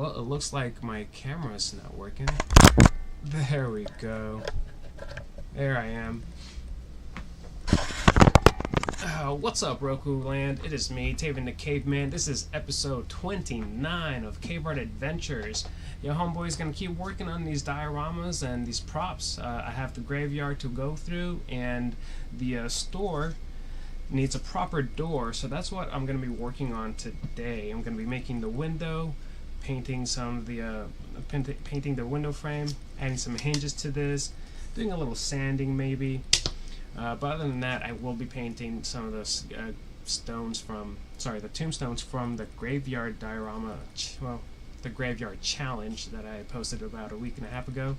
Well, it looks like my camera's not working. There we go. There I am. What's up, Roku Land? It is me, Taven the Caveman. This is episode 29 of Art Adventures. Your homeboy's gonna keep working on these dioramas and these props. I have the graveyard to go through, and the store needs a proper door, so that's what I'm gonna be working on today. I'm gonna be making the window, painting some of the painting the window frame, adding some hinges to this, doing a little sanding maybe. But other than that, I will be painting some of the stones from, the tombstones from the graveyard diorama, the graveyard challenge that I posted about a week and a half ago.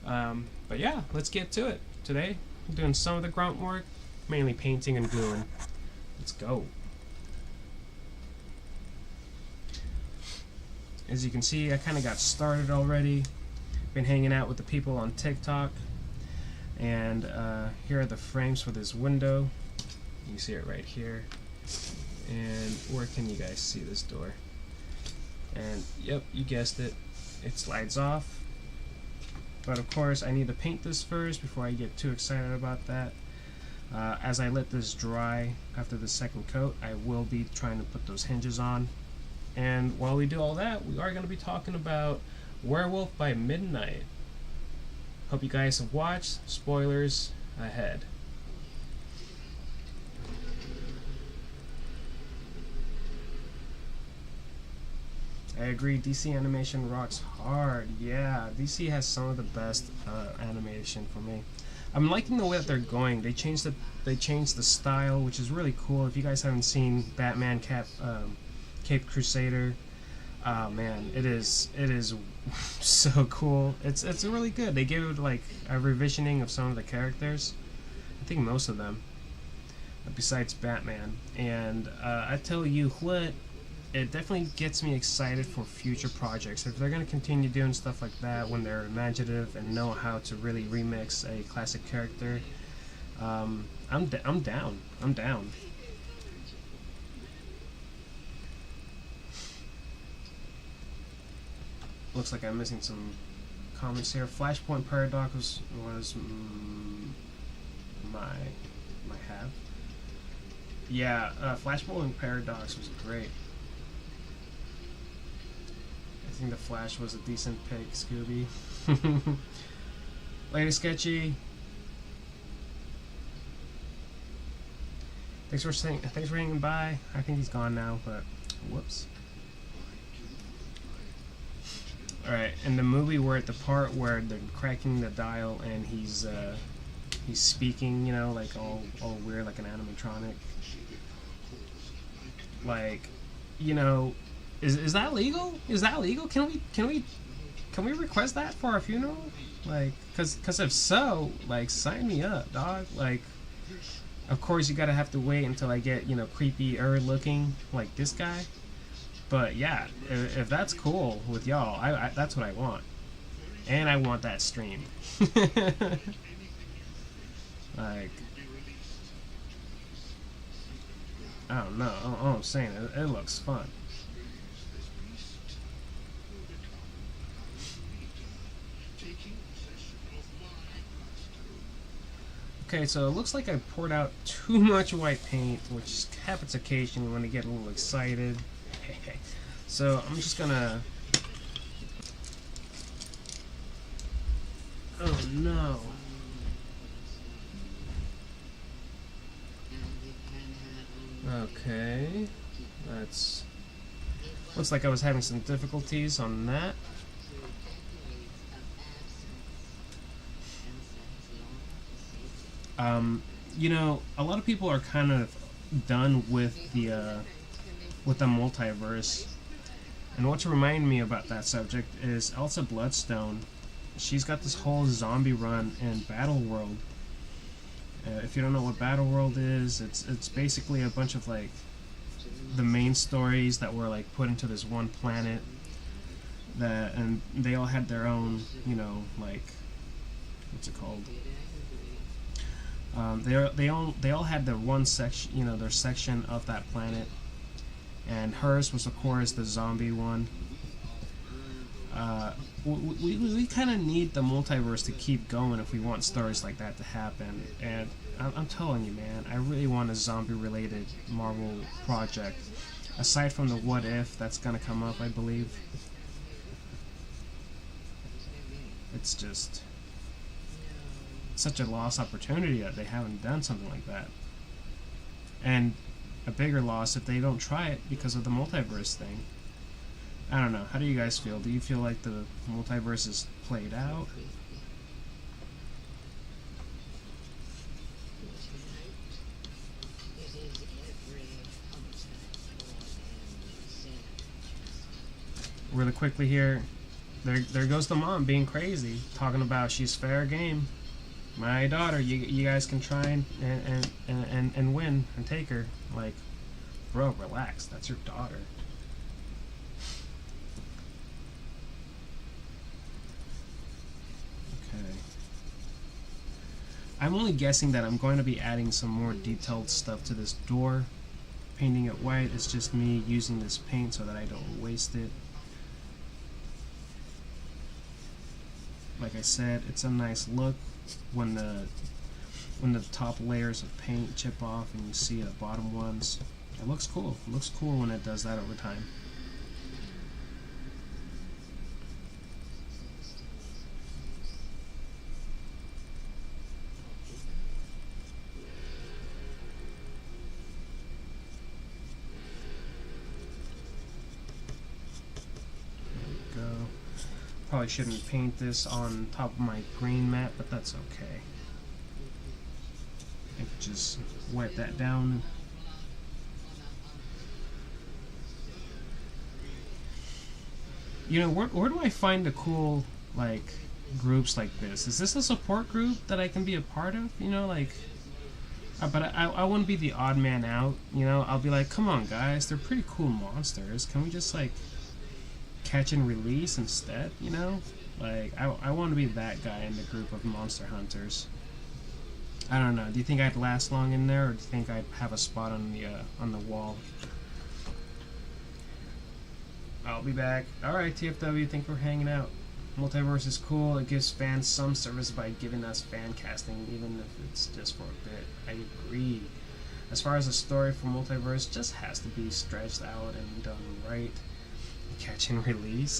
But yeah, let's get to it. Today, I'm doing some of the grunt work, mainly painting and gluing. Let's go. As you can see, I kind of got started already. Been hanging out with the people on TikTok. And here are the frames for this window. You can see it right here. And where can you guys see this door? And yep, you guessed it, it slides off. But of course I need to paint this first before I get too excited about that. As I let this dry after the second coat, I will be trying to put those hinges on. And while we do all that, we are going to be talking about Werewolf by Midnight. Hope you guys have watched. Spoilers ahead. I agree, DC animation rocks hard. Yeah, DC has some of the best animation for me. I'm liking the way that they're going. They changed the style, which is really cool. If you guys haven't seen Batman Caped Crusader, oh man, it is so cool. It's really good. They gave it like a revisioning of some of the characters. I think most of them, besides Batman. And I tell you what, it definitely gets me excited for future projects. If they're going to continue doing stuff like that when they're imaginative and know how to really remix a classic character, I'm down. I'm down. Looks like I'm missing some comments here. Flashpoint Paradox was my have. Yeah, Flashpoint Paradox was great. I think the Flash was a decent pick, Scooby. Later, Sketchy. Thanks for hanging by. I think he's gone now, but whoops. Alright, in the movie we're at the part where they're cracking the dial and he's speaking, you know, like all weird, like an animatronic. Like, you know, is that legal? Is that legal? Can we request that for our funeral? Like, cause if so, like, sign me up, dog. Like, of course you gotta have to wait until I get, you know, creepy-er looking like this guy. But yeah, if that's cool with y'all, I that's what I want. And I want that stream. Like, I don't know. All I'm saying, it looks fun. Okay, so it looks like I poured out too much white paint, which happens occasionally when I get a little excited. So I'm just gonna... Oh no. Okay. That's... Looks like I was having some difficulties on that. You know, a lot of people are kind of done with the multiverse. And what to remind me about that subject is Elsa Bloodstone. She's got this whole zombie run in Battle World. If you don't know what Battle World is, it's basically a bunch of like the main stories that were like put into this one planet. And they all had their own, you know, like, what's it called? They all had their one section, you know, their section of that planet, and hers was of course the zombie one. We kind of need the multiverse to keep going if we want stories like that to happen. And I'm telling you, man, I really want a zombie-related Marvel project. Aside from the What If that's gonna come up, I believe. It's just such a lost opportunity that they haven't done something like that. And a bigger loss if they don't try it because of the multiverse thing. I don't know. How do you guys feel? Do you feel like the multiverse is played out? Really quickly here, there goes the mom being crazy, talking about she's fair game. My daughter, you guys can try and win and take her. Like, bro, relax. That's your daughter. Okay. I'm only guessing that I'm going to be adding some more detailed stuff to this door. Painting it white is just me using this paint so that I don't waste it. Like I said, it's a nice look when the top layers of paint chip off and you see the bottom ones. It looks cool. It looks cool when it does that over time. Probably shouldn't paint this on top of my green mat, but that's okay. I can just wipe that down. You know, where do I find the cool, like, groups like this? Is this a support group that I can be a part of? You know, like, but I wouldn't be the odd man out, you know? I'll be like, come on, guys, they're pretty cool monsters. Can we just, like, catch and release instead, you know? Like, I want to be that guy in the group of monster hunters. I don't know. Do you think I'd last long in there, or do you think I'd have a spot on the wall? I'll be back. Alright, TFW, thank you for hanging out. Multiverse is cool. It gives fans some service by giving us fan casting, even if it's just for a bit. I agree. As far as the story for Multiverse, just has to be stretched out and done right. Catch and release.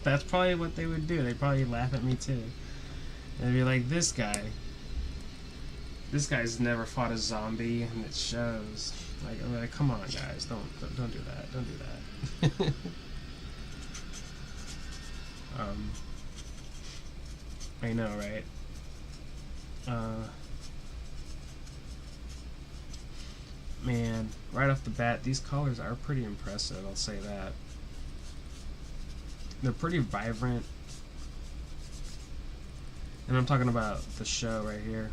That's probably what they would do. They'd probably laugh at me too. They'd be like, this guy's never fought a zombie, and it shows. Like, I'm like, come on, guys, don't do that. Don't do that. I know, right? Man, right off the bat, these colors are pretty impressive, I'll say that. They're pretty vibrant. And I'm talking about the show right here.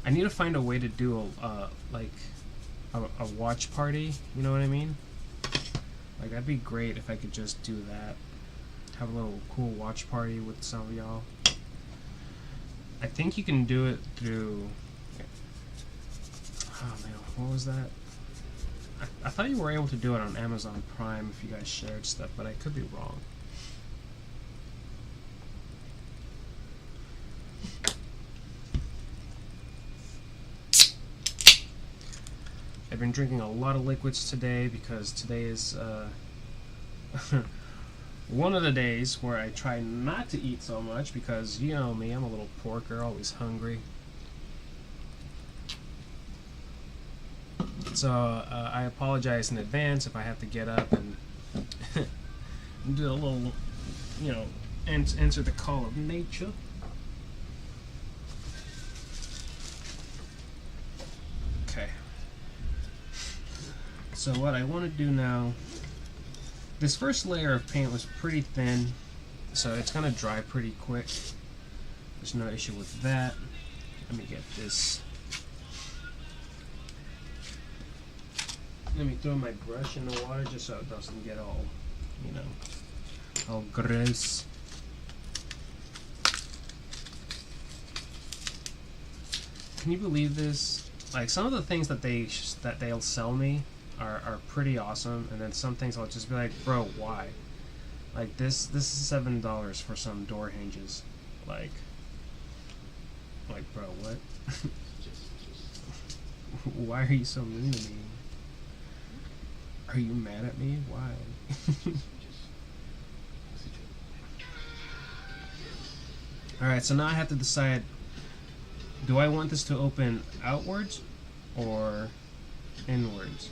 I need to find a way to do a watch party, you know what I mean? Like, that'd be great if I could just do that. Have a little cool watch party with some of y'all. I think you can do it through... Oh man, what was that? I thought you were able to do it on Amazon Prime if you guys shared stuff, but I could be wrong. I've been drinking a lot of liquids today because today is one of the days where I try not to eat so much because, you know me, I'm a little porker, always hungry. So I apologize in advance if I have to get up and do a little, you know, answer the call of nature. Okay. So what I want to do now, this first layer of paint was pretty thin, so it's going to dry pretty quick. There's no issue with that. Let me get this. Let me throw my brush in the water just so it doesn't get all, you know, all gross. Can you believe this? Like, some of the things that they'll sell me are pretty awesome, and then some things I'll just be like, bro, why? Like this is $7 for some door hinges. Like bro, what? Why are you so mean to me? Are you mad at me? Why? Alright, so now I have to decide, do I want this to open outwards or inwards?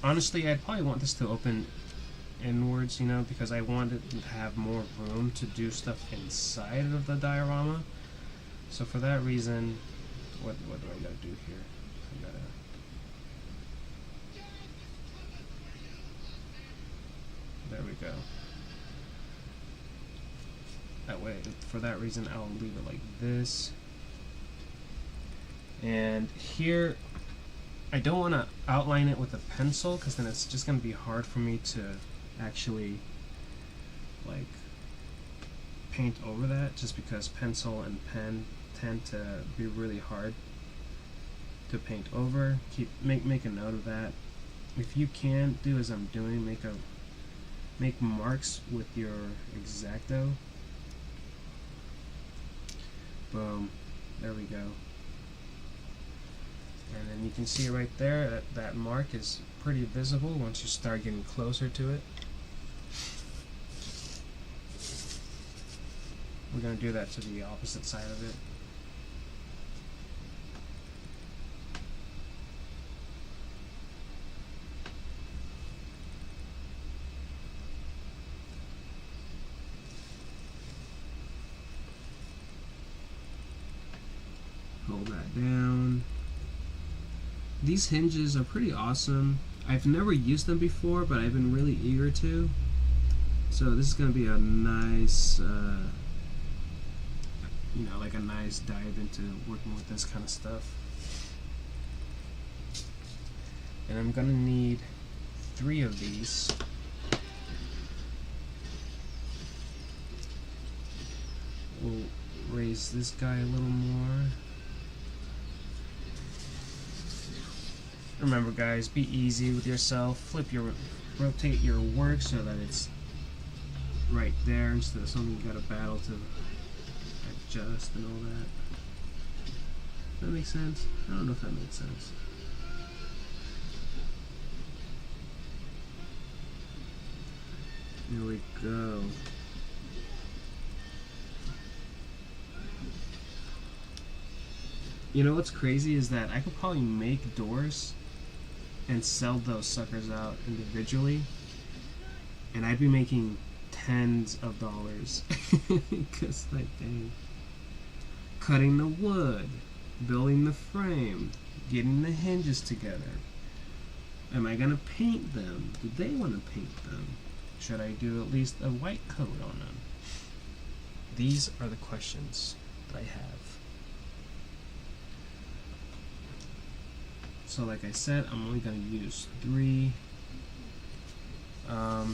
Honestly, I'd probably want this to open inwards, you know, because I want it to have more room to do stuff inside of the diorama. So for that reason, what do I gotta do here? I gotta... There we go. That way, for that reason, I'll leave it like this. And here, I don't want to outline it with a pencil, because then it's just going to be hard for me to actually like paint over that, just because pencil and pen tend to be really hard to paint over. Make a note of that. If you can, do as I'm doing, make marks with your X-Acto. Boom, there we go. And then you can see right there that mark is pretty visible once you start getting closer to it. We're going to do that to the opposite side of it. Hold that down. These hinges are pretty awesome. I've never used them before, but I've been really eager to. So this is going to be a nice, you know, like a nice dive into working with this kind of stuff. And I'm going to need 3 of these. We'll raise this guy a little more. Remember, guys, be easy with yourself. Rotate your work so that it's right there instead of something you gotta battle to adjust and all that. Does that make sense? I don't know if that makes sense. Here we go. You know what's crazy is that I could probably make doors and sell those suckers out individually, and I'd be making tens of dollars. Because, like, dang, cutting the wood, building the frame, getting the hinges together. Am I gonna paint them? Do they want to paint them? Should I do at least a white coat on them? These are the questions that I have. So like I said, I'm only going to use 3. I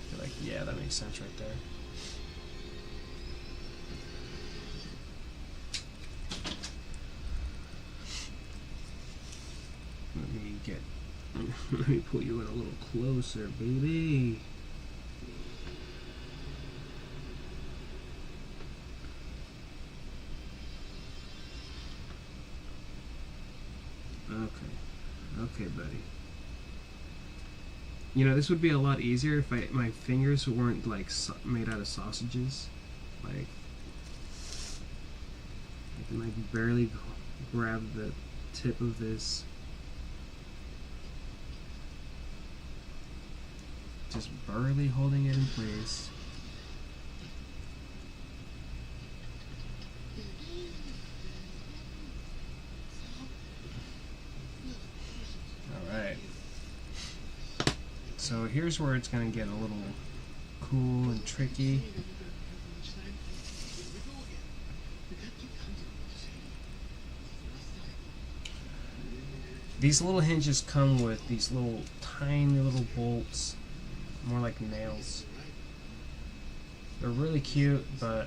feel like, yeah, that makes sense right there. Let me pull you in a little closer, baby. Okay, buddy. You know, this would be a lot easier if my fingers weren't like made out of sausages. Like, I can like barely grab the tip of this. Just barely holding it in place. So here's where it's going to get a little cool and tricky. These little hinges come with these little tiny little bolts, more like nails. They're really cute, but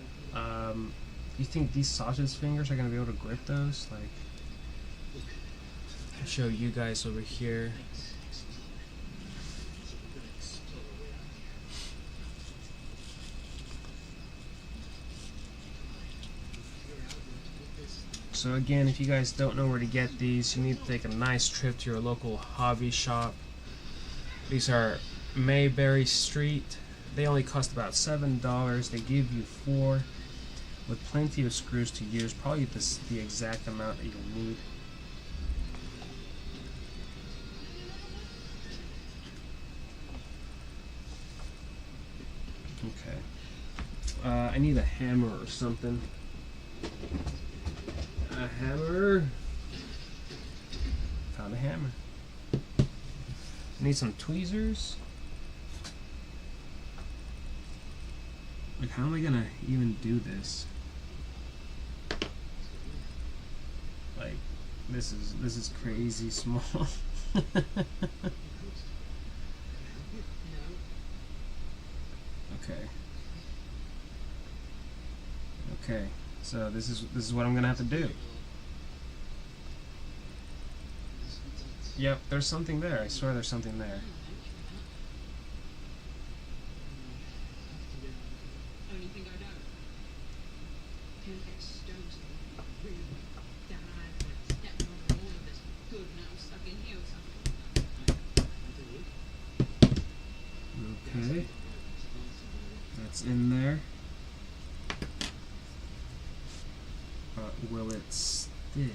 you think these sausage fingers are going to be able to grip those? Like, show you guys over here. So again, if you guys don't know where to get these, you need to take a nice trip to your local hobby shop. These are Mayberry Street. They only cost about $7. They give you 4 with plenty of screws to use, probably the exact amount that you'll need. Okay. I need a hammer or something. A hammer. Found a hammer. I need some tweezers. Like, how am I gonna even do this? Like, this is crazy small. Okay, so this is what I'm gonna have to do. Yep, there's something there. I swear there's something there. Okay, that's in there. But will it stick?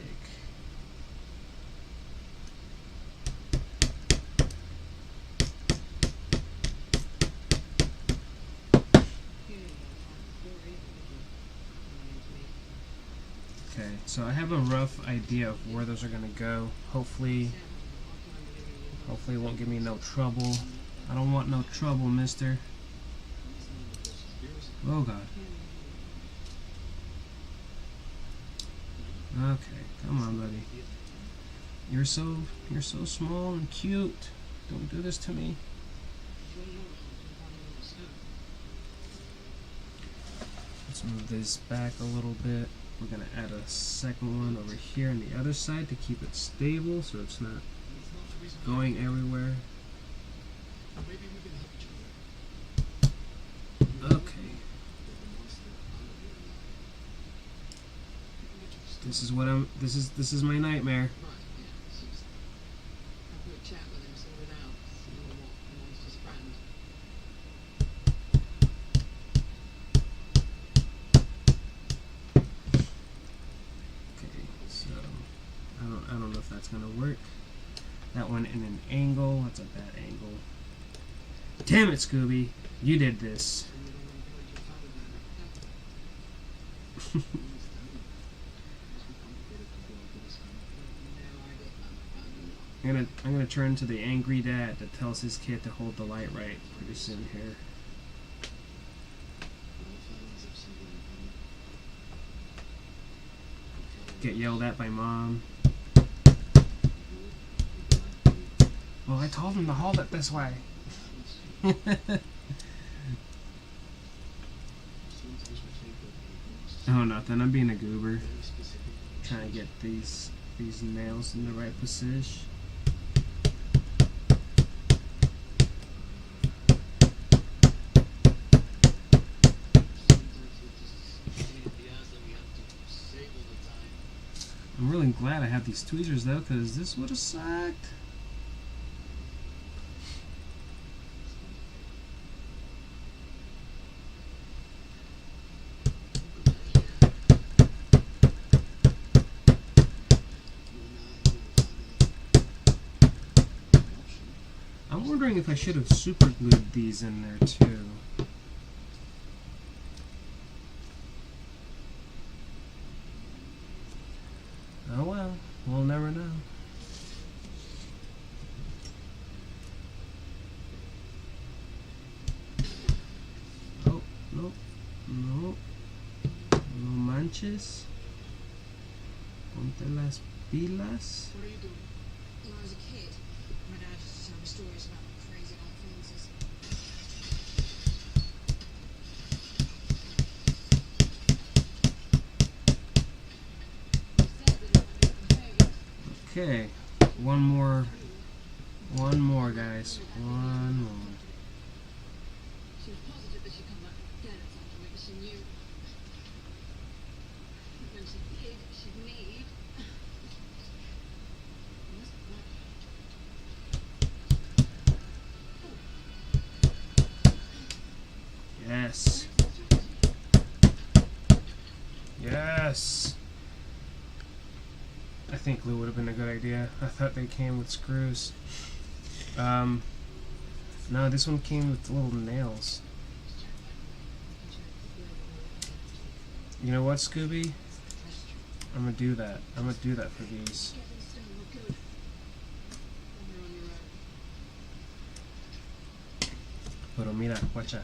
Okay, so I have a rough idea of where those are gonna go. Hopefully it won't give me no trouble. I don't want no trouble, mister. Oh god. Okay, come on, buddy. You're so small and cute. Don't do this to me. Let's move this back a little bit. We're gonna add a second one over here on the other side to keep it stable so it's not going everywhere. Okay. This is my nightmare. I don't know if that's gonna work. That one in an angle, that's a bad angle. Damn it, Scooby, you did this. I'm gonna turn to the angry dad that tells his kid to hold the light right pretty soon here. Get yelled at by mom. Well, I told him to hold it this way. Oh, nothing. I'm being a goober. Trying to get these nails in the right position. I'm really glad I have these tweezers though, because this would have sucked. I'm wondering if I should have super glued these in there too. Oh well, we'll never know. Oh, no, no, no manches. Ponte las pilas. What are you doing? When I was a kid, my dad used to tell me stories about crazy old fences. Okay, One more, guys. One more. She was positive that she'd come back dead at some point, but she knew when she did, she'd need. Yes. Yes. I think glue would have been a good idea. I thought they came with screws. No, this one came with little nails. You know what, Scooby? I'm gonna do that. I'm gonna do that for these. Pero mira, guacha.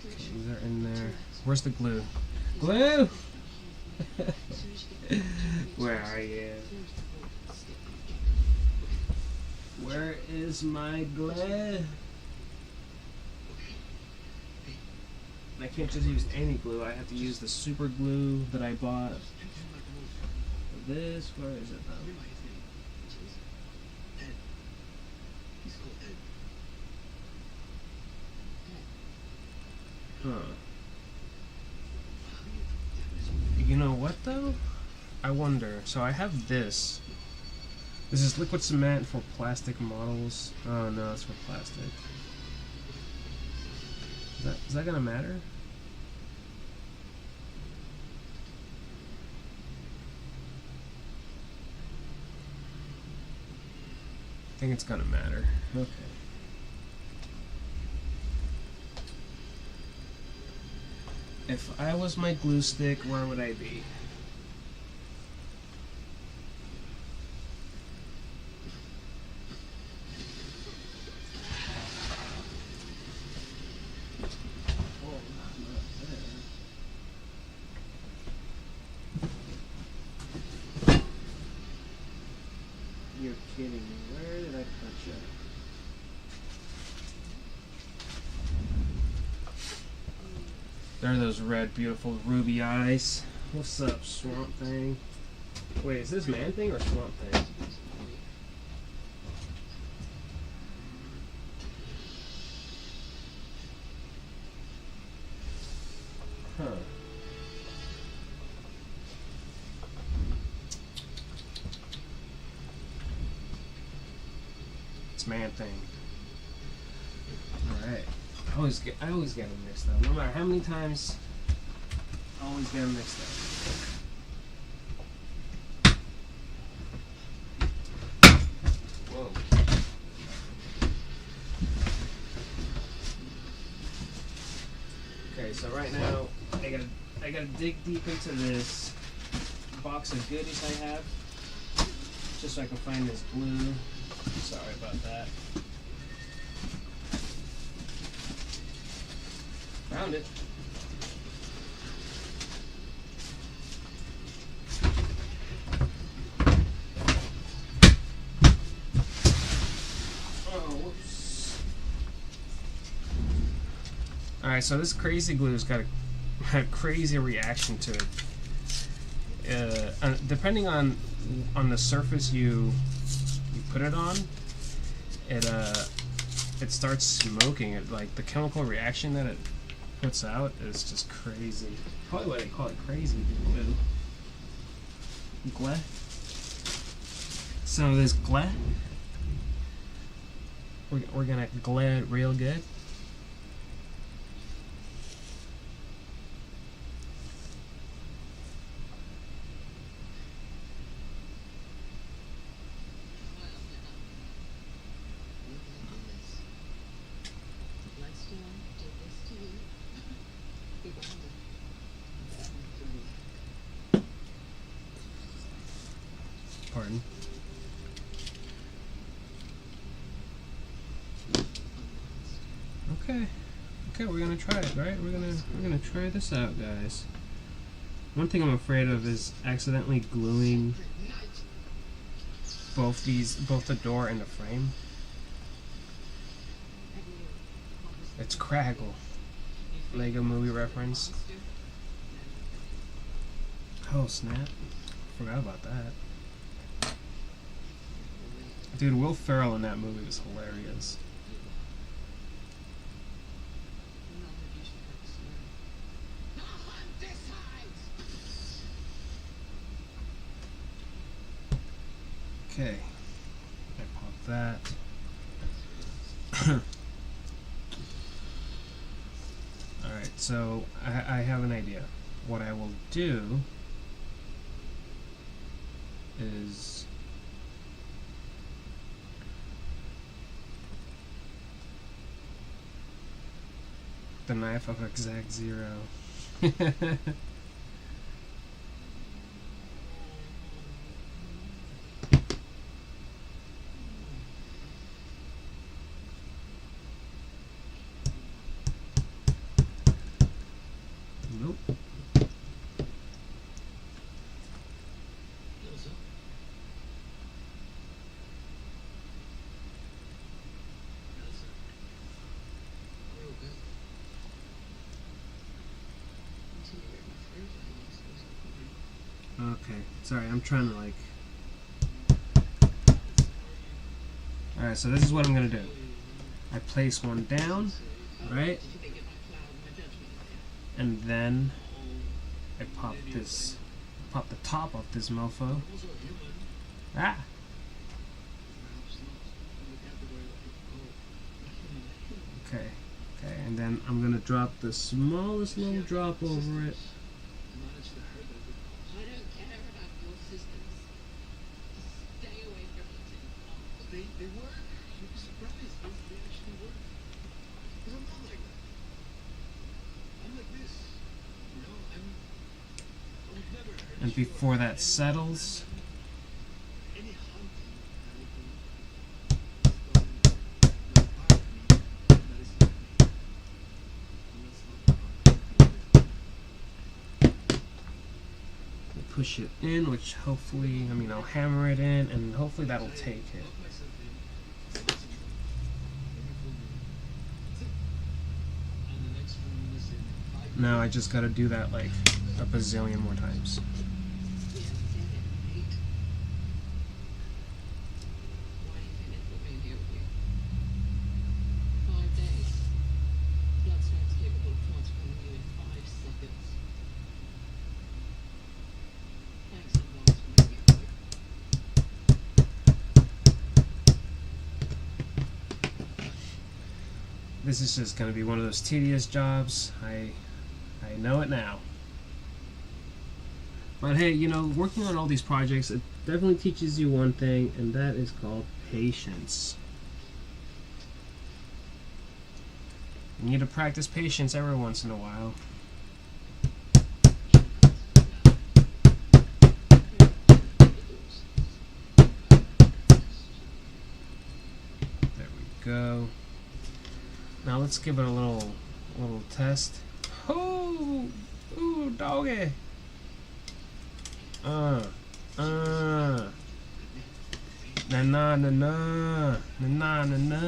These are in there. Where's the glue? Glue! Where are you? Where is my glue? I can't just use any glue. I have to use the super glue that I bought. This, where is it though? Huh. You know what though? I wonder. So I have this. This is liquid cement for plastic models. Oh no, it's for plastic. Is that gonna matter? I think it's gonna matter. Okay. If I was my glue stick, where would I be? You're kidding me. Where did I put you? There are those red, beautiful ruby eyes. What's up, Swamp Thing? Wait, is this Man Thing or Swamp Thing? Huh. It's Man Thing. Alright. I always get them mixed up. No matter how many times, I always get them mixed up. Whoa. Okay, so right now I gotta dig deep into this box of goodies I have, just so I can find this glue. Sorry about that. Found it. Oh, whoops. Alright, so this crazy glue's got a crazy reaction to it. Depending on the surface you put it on, it starts smoking. It, like the chemical reaction that it puts out is just crazy. Probably why they call it crazy glue. Glue. So this glue, we're gonna glue it real good. Pardon. Okay, we're gonna try it, right? We're gonna try this out, guys. One thing I'm afraid of is accidentally gluing both the door and the frame. It's Craggle. Lego movie reference. Oh snap. Forgot about that. Dude, Will Ferrell in that movie was hilarious. Okay, I pop that. Alright, so I have an idea. What I will do is the knife of exact zero. Nope. Okay, sorry, I'm trying to like... Alright, so this is what I'm gonna do. I place one down, right? And then I pop the top of this mofo. Ah! Okay, and then I'm gonna drop the smallest little drop over it. They work. You'd be surprised. They actually work. Because I'm not like that. I'm like this. You know, I would never hurt And before that settles, any hunting that I do. Part of me that is not me. And that's not push it in, which hopefully, I mean, I'll hammer it in, and hopefully that'll take it. Now I just gotta do that like a bazillion more times. This is just gonna be one of those tedious jobs. I know it now. But hey, you know, working on all these projects, it definitely teaches you one thing, and that is called patience. You need to practice patience every once in a while. There we go. Now let's give it a little test. Oh, ooh, doggy. Na na na na na na na na.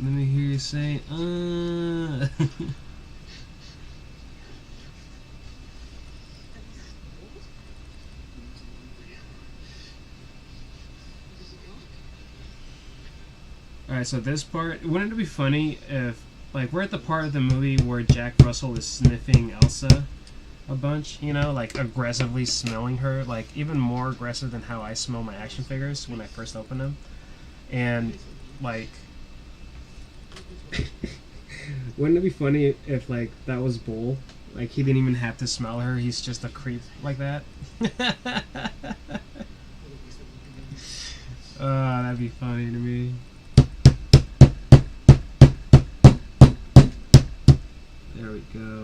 Let me hear you say Alright, so this part, wouldn't it be funny if, like, we're at the part of the movie where Jack Russell is sniffing Elsa a bunch, you know, like, aggressively smelling her, like, even more aggressive than how I smell my action figures when I first open them. And, like, wouldn't it be funny if, like, that was Bull? Like, he didn't even have to smell her, he's just a creep like that? Oh, that'd be funny to me. There we go.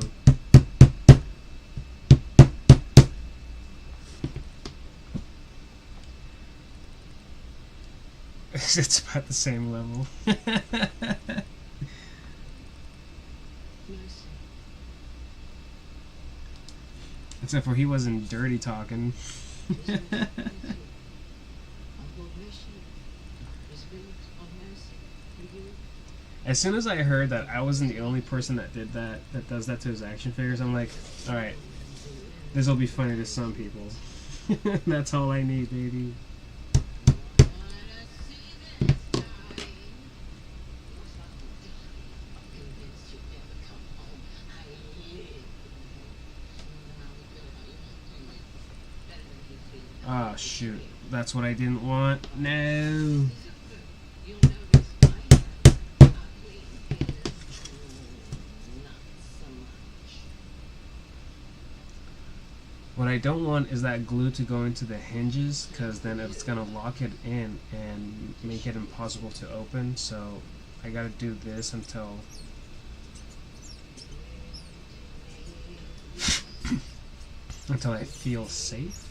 It's about the same level. Except for he wasn't dirty talking. As soon as I heard that I wasn't the only person that did that, that does that to his action figures, I'm like, alright, this will be funny to some people. That's all I need, baby. That's what I didn't want. No. You'll notice my ugly is not so much. What I don't want is that glue to go into the hinges, because then it's going to lock it in and make it impossible to open. So I got to do this until until I feel safe.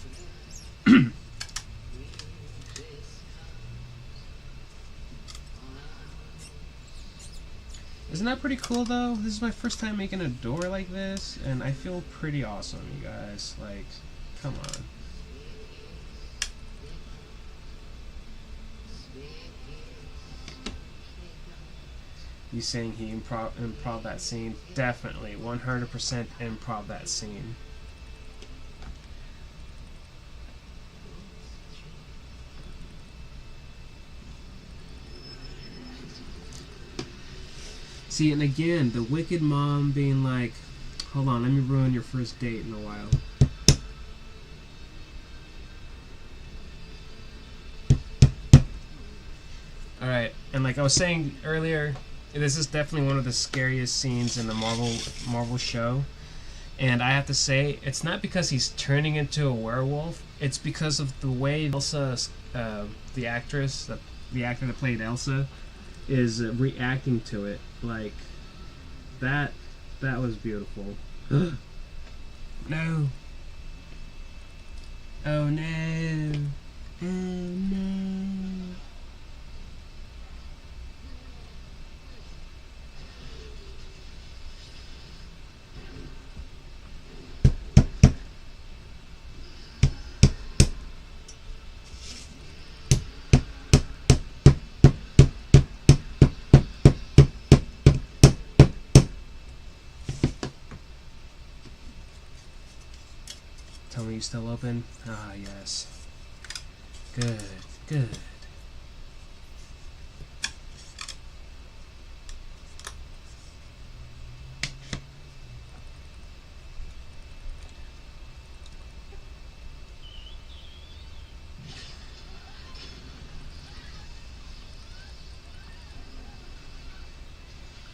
Isn't that pretty cool though? This is my first time making a door like this, and I feel pretty awesome, you guys. Like, come on. You saying he improv that scene? Definitely, 100% improv that scene. See, and again, the wicked mom being like, hold on, let me ruin your first date in a while. Alright, and like I was saying earlier, this is definitely one of the scariest scenes in the Marvel show. And I have to say, it's not because he's turning into a werewolf, it's because of the way Elsa, the actor that played Elsa, is reacting to it. Like, that was beautiful. No. Oh no. Oh no. Tell me you still open? Ah, yes. Good, good.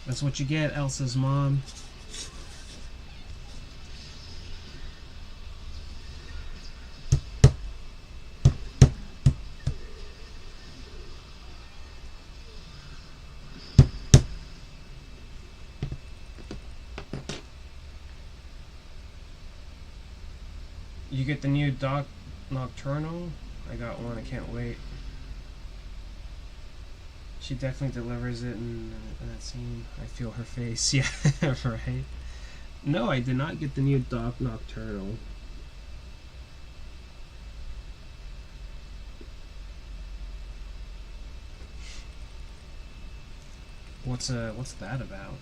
That's what you get, Elsa's mom. You get the new Doc Nocturnal? I got one, I can't wait. She definitely delivers it in that scene. I feel her face. Yeah, right? No, I did not get the new Doc Nocturnal. What's that about?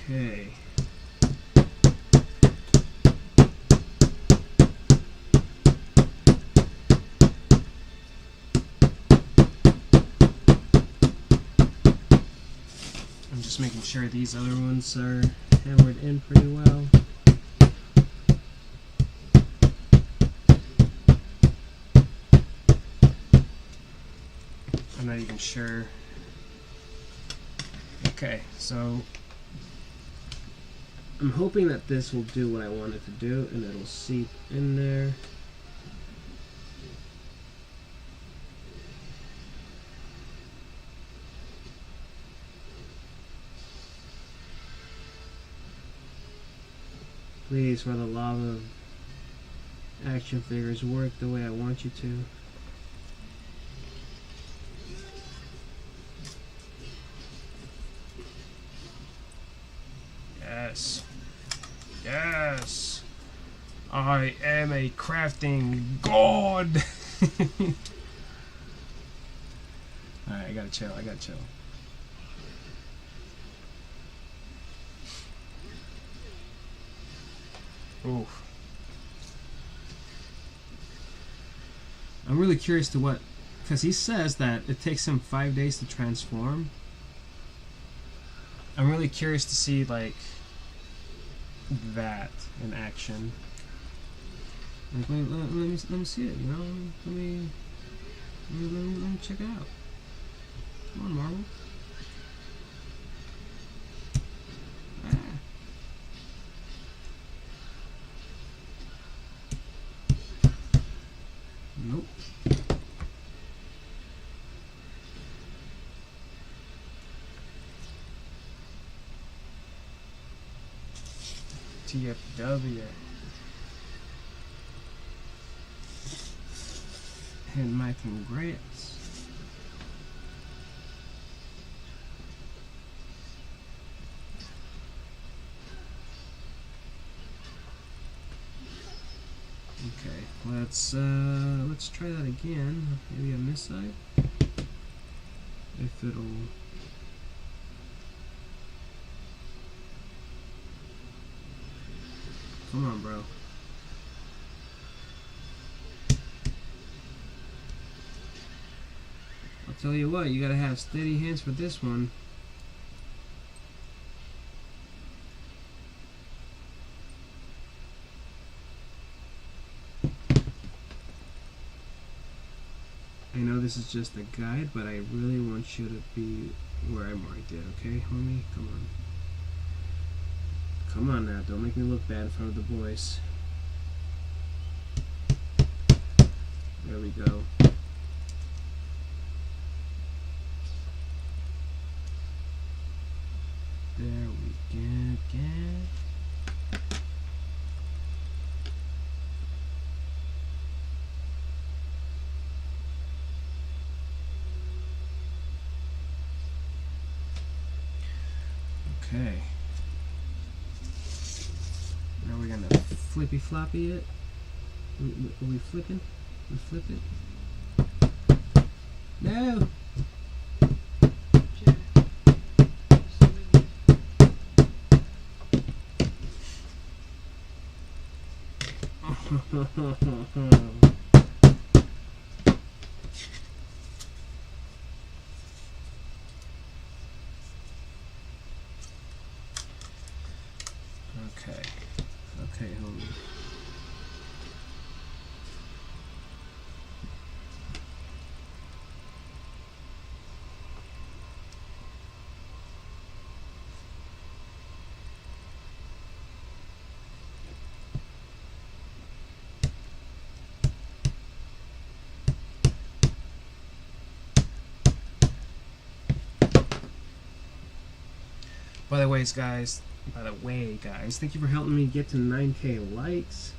Okay. I'm just making sure these other ones are hammered in pretty well. I'm not even sure. Okay, so I'm hoping that this will do what I want it to do and it'll seep in there. Please, for the love of action figures, work the way I want you to. Yes. Yes. I am a crafting god. Alright, I gotta chill. Oof. I'm really curious to what, because he says that it takes him 5 days to transform. I'm really curious to see like that in action. Like, let me see it. You know, let me check it out. Come on, Marvel. Nope. TFW. And my congrats. Okay, let's try that again. Maybe on this side. If it'll. Come on, bro. I'll tell you what, you gotta have steady hands for this one. I know this is just a guide, but I really want you to be where I marked it, okay, homie? Come on. Come on now, don't make me look bad in front of the boys. There we go. There we go, Okay. Now we're gonna flippy floppy it. Are we flipping? We flip it? No! Okay. Okay, homie. By the way, guys, thank you for helping me get to 9K likes.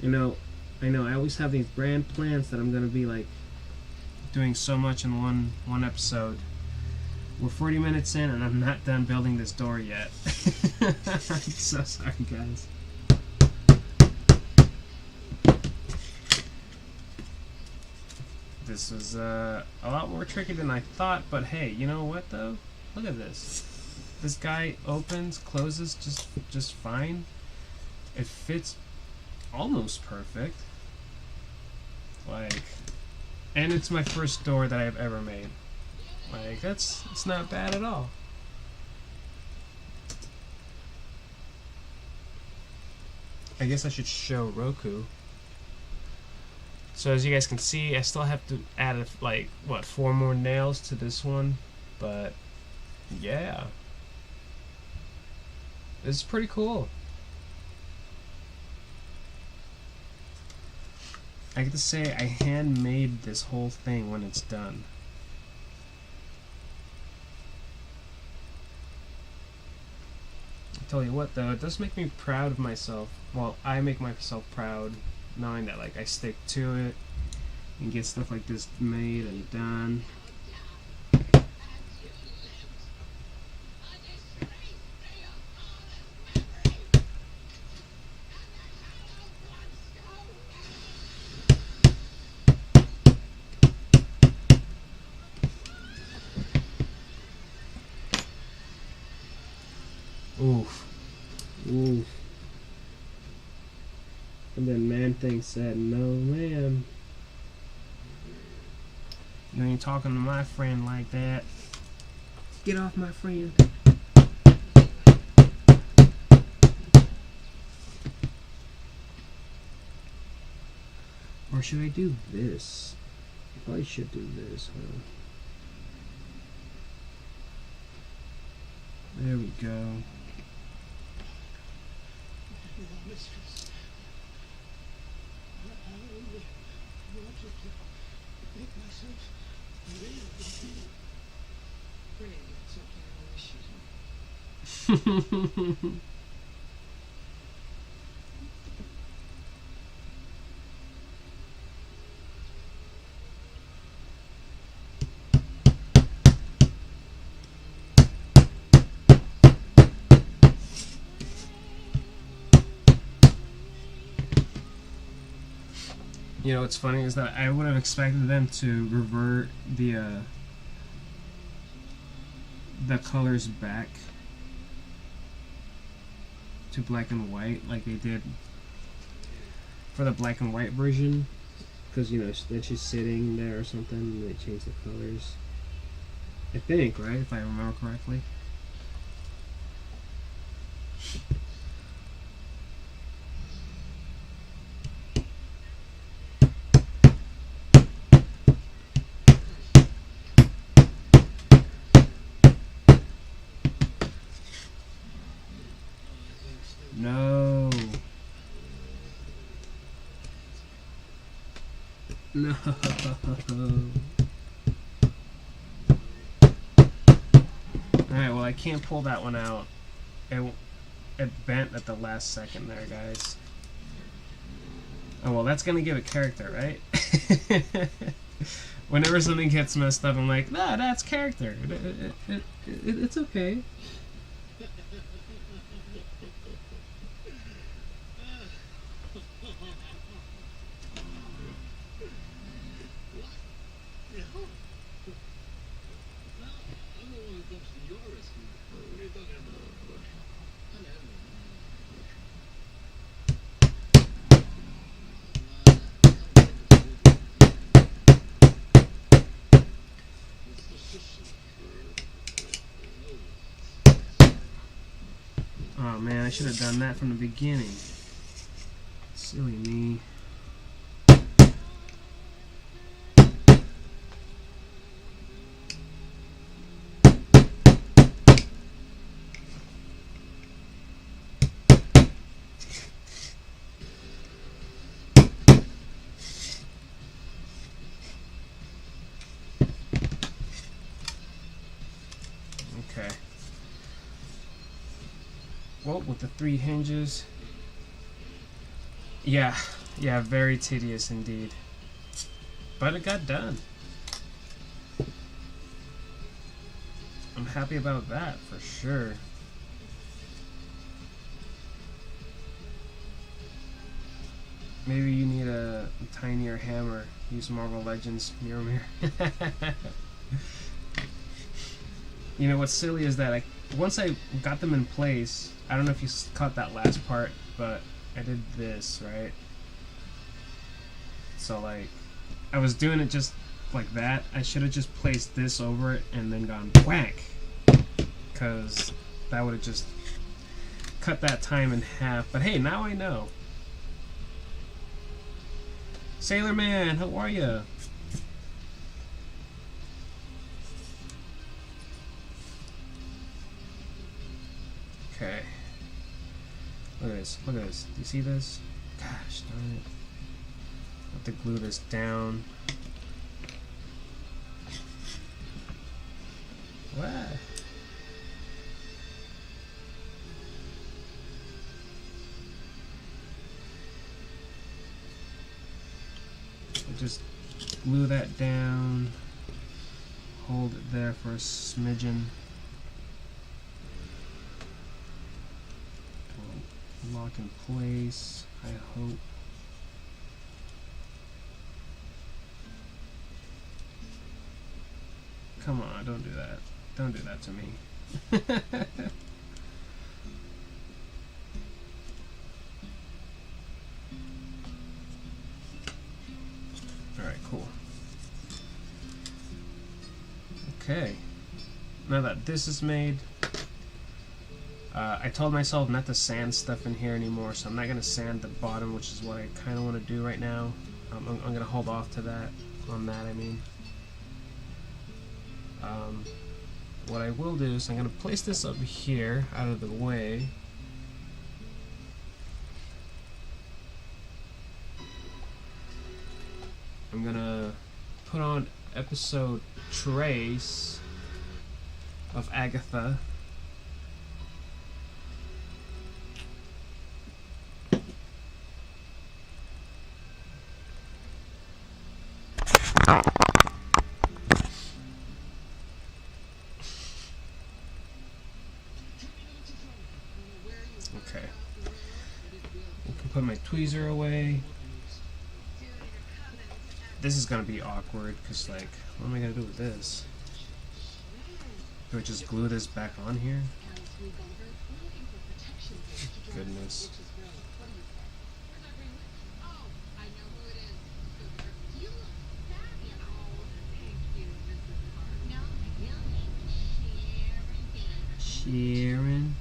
I know, I always have these grand plans that I'm gonna be like doing so much in one episode. We're 40 minutes in and I'm not done building this door yet. I'm so sorry, guys. This was a lot more tricky than I thought, but hey, you know what though? Look at this. This guy opens, closes just fine. It fits almost perfect. Like, and it's my first door that I've ever made. Like, it's not bad at all. I guess I should show Roku. So as you guys can see, I still have to add like what, 4 more nails to this one, but yeah. This is pretty cool. I get to say I handmade this whole thing when it's done. I tell you what though, it does make me proud of myself. Well, I make myself proud knowing that like I stick to it and get stuff like this made and done. Oof. Oof. And then Man Thing said, "No, ma'am. You ain't talking to my friend like that. Get off my friend." Or should I do this? I probably should do this, huh? There we go. Mistress, I wanted to make myself available to you. Greg, it's okay, I wish you. You know what's funny is that I would have expected them to revert the colors back to black and white like they did for the black and white version, because you know then she's sitting there or something and they change the colors. I think, right, if I remember correctly. No. No. Alright, well I can't pull that one out. It bent at the last second there, guys. Oh well, that's gonna give it character, right? Whenever something gets messed up, I'm like, nah, that's character. It's okay. Oh man, I should have done that from the beginning. Silly me. Okay. Well, with the 3 hinges. Yeah, very tedious indeed. But it got done. I'm happy about that, for sure. Maybe you need a tinier hammer. Use Marvel Legends Mirror. You know what's silly is that once I got them in place, I don't know if you caught that last part, but I did this, right? So like, I was doing it just like that. I should have just placed this over it and then gone whack, because that would have just cut that time in half. But hey, now I know. Sailor Man, how are you? Okay. Look at this. Look at this. Do you see this? Gosh darn it. I have to glue this down. What? Just glue that down. Hold it there for a smidgen. Lock in place, I hope. Come on, don't do that. Don't do that to me. Okay. Now that this is made, I told myself not to sand stuff in here anymore, so I'm not going to sand the bottom, which is what I kind of want to do right now. I'm going to hold off to that, on that I mean. What I will do is I'm going to place this up here, out of the way. I'm going to put on episode trace of Agatha. Okay. We can put my tweezer away. This is gonna be awkward because, like, what am I gonna do with this? Do I just glue this back on here? Goodness. Sharon.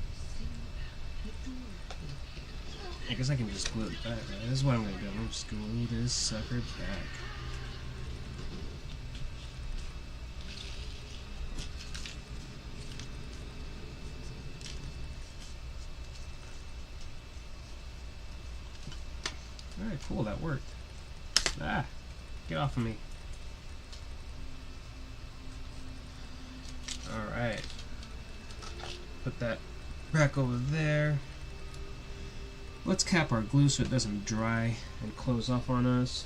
I guess I can just glue it back. Right? This is what I'm gonna do. I'm gonna just glue this sucker back. Alright, cool, that worked. Ah, get off of me. Alright. Put that back over there. Let's cap our glue so it doesn't dry and close off on us.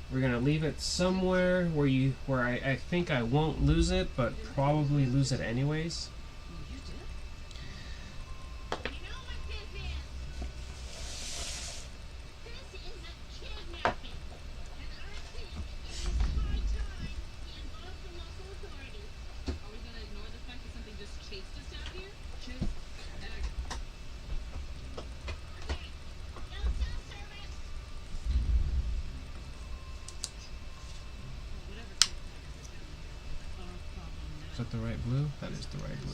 We're gonna leave it somewhere where I think I won't lose it, but probably lose it anyways. Is that the right blue? That is the right blue.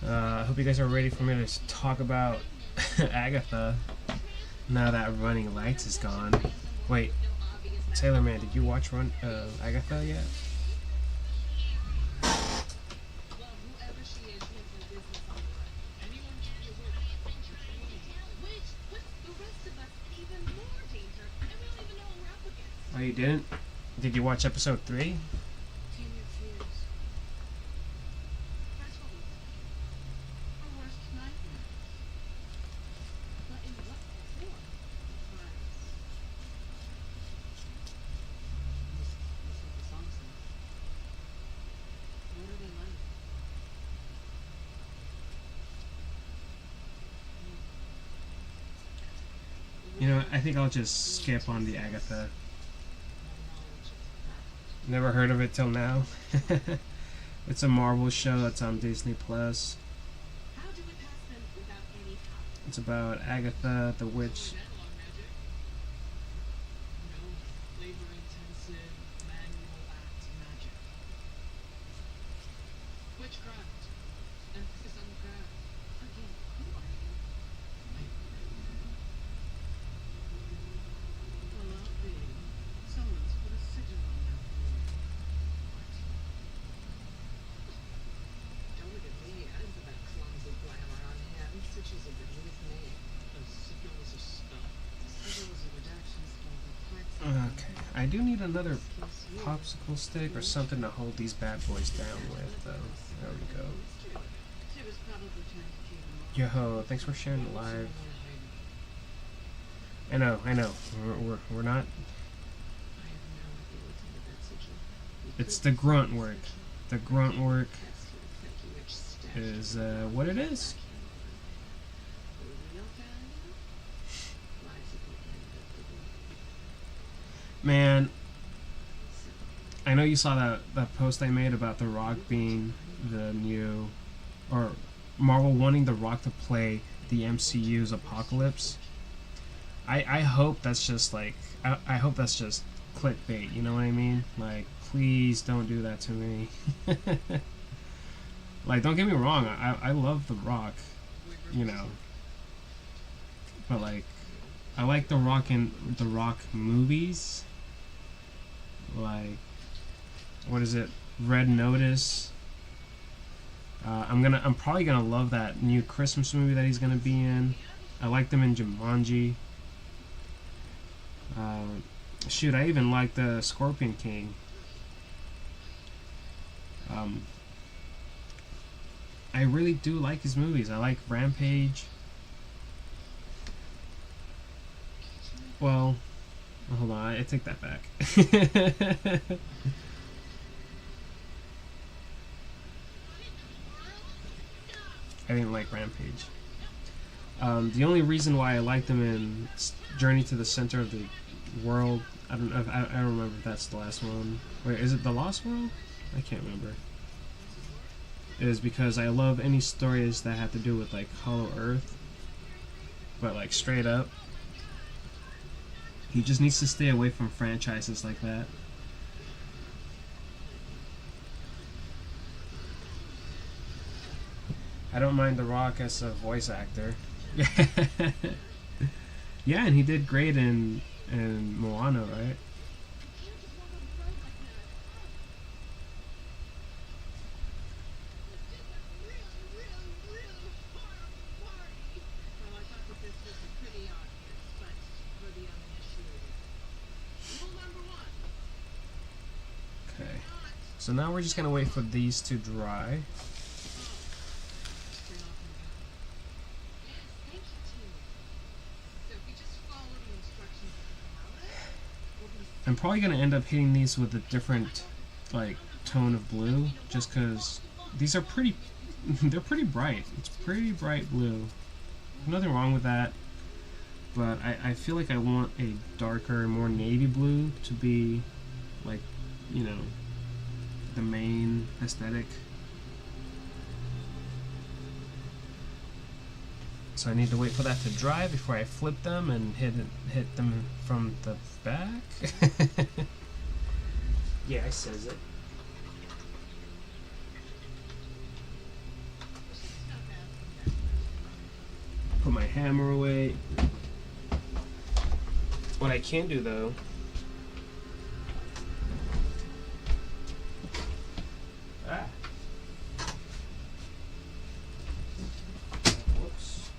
I hope you guys are ready for me to talk about Agatha now that Running Lights is gone. Wait. Taylor Man, did you watch Agatha yet? Oh, you didn't? Did you watch episode 3? You know, I think I'll just skip on the Agatha. Never heard of it till now. It's a Marvel show that's on Disney Plus. It's about Agatha, the witch. Okay, I do need another popsicle stick or something to hold these bad boys down with, though. There we go. Yo, thanks for sharing the live. I know. We're not. It's the grunt work. The grunt work is what it is. I know you saw that post I made about The Rock being the new, or Marvel wanting The Rock to play the MCU's Apocalypse. I hope that's just like, I hope that's just clickbait, you know what I mean? Like, please don't do that to me. Like, don't get me wrong, I love The Rock, you know, but like, I like The Rock in The Rock movies, like, what is it, Red Notice. I'm probably gonna love that new Christmas movie that he's gonna be in. I liked him in Jumanji. Shoot, I even like the Scorpion King. I really do like his movies. I like Rampage. Well, hold on, I take that back. I didn't like Rampage. The only reason why I liked him in Journey to the Center of the World, I don't remember if that's the last one. Wait, is it The Lost World? I can't remember. Is because I love any stories that have to do with like Hollow Earth, but like straight up, he just needs to stay away from franchises like that. I don't mind The Rock as a voice actor. Yeah, and he did great in Moana, right? Okay, so now we're just gonna wait for these to dry. I'm probably gonna end up hitting these with a different like tone of blue, just because these are pretty they're pretty bright. It's pretty bright blue. Nothing wrong with that, but I feel like I want a darker, more navy blue to be like, you know, the main aesthetic. So I need to wait for that to dry before I flip them and hit them from the back. Yeah, I says it. Put my hammer away. What I can do though, whoops.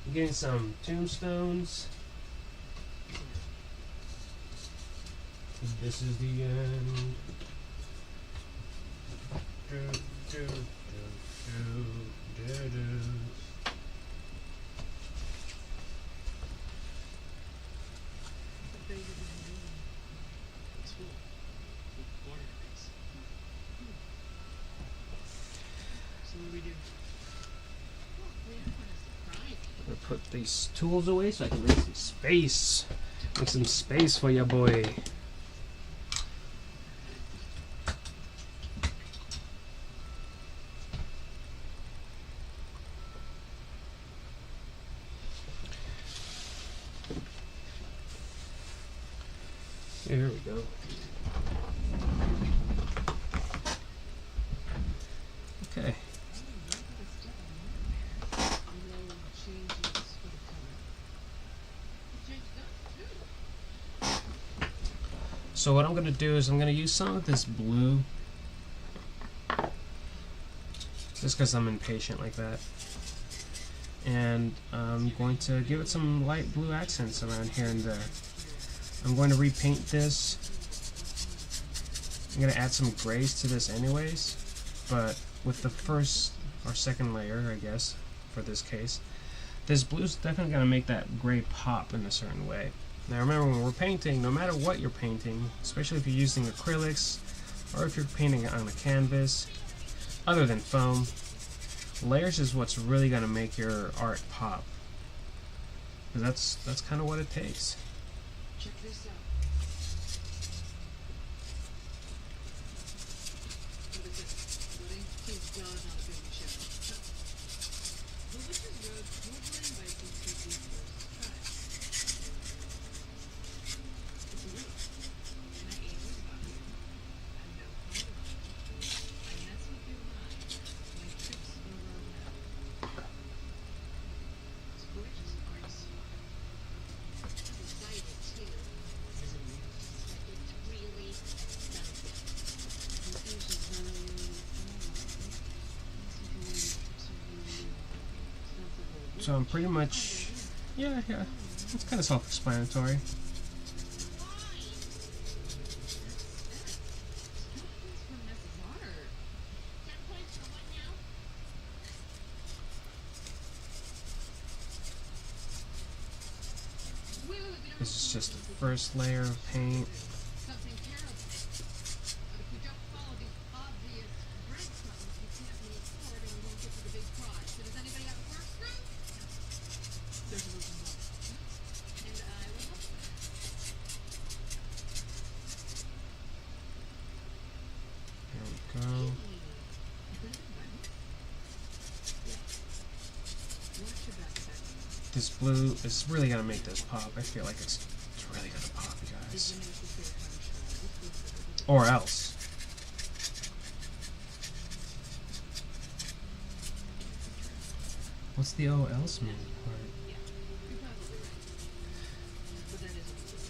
I'm getting some tombstones. This is the end. I'm gonna put these tools away so I can make some space. Make some space for ya boy. There we go. Okay. So what I'm going to do is I'm going to use some of this blue, just because I'm impatient like that. And I'm going to give it some light blue accents around here and there. I'm going to repaint this. I'm going to add some grays to this anyways, but with the first or second layer, I guess, for this case, this blue's definitely going to make that gray pop in a certain way. Now remember, when we're painting, no matter what you're painting, especially if you're using acrylics or if you're painting on a canvas, other than foam. Layers is what's really gonna make your art pop. 'Cause that's kind of what it takes. Check this out. What is it? Buddy? King's John on a baby shower. The Lucha Road smoothly invites you to the first try. It's a riddle. And I ain't worried about you. I'm no compromise. I mess with your mind. My tricks are well known. It's gorgeous, arts. Decided too, isn't it? Like it's really something. So I'm pretty much, yeah, it's kind of self-explanatory. This is just the first layer of paint. Something terrible. But if we don't follow these obvious breadcrumbs, we can't move forward and we won't get to the big prize. So does anybody have a corkscrew? There's a little more. And I will help you. There we go. Is that a button? Yeah. Watch your back. This blue is really gonna make this pop. I feel like it's really gonna pop, you guys. Or else. What's the "or else" mean part? Yeah, you're probably right. But that isn't what it's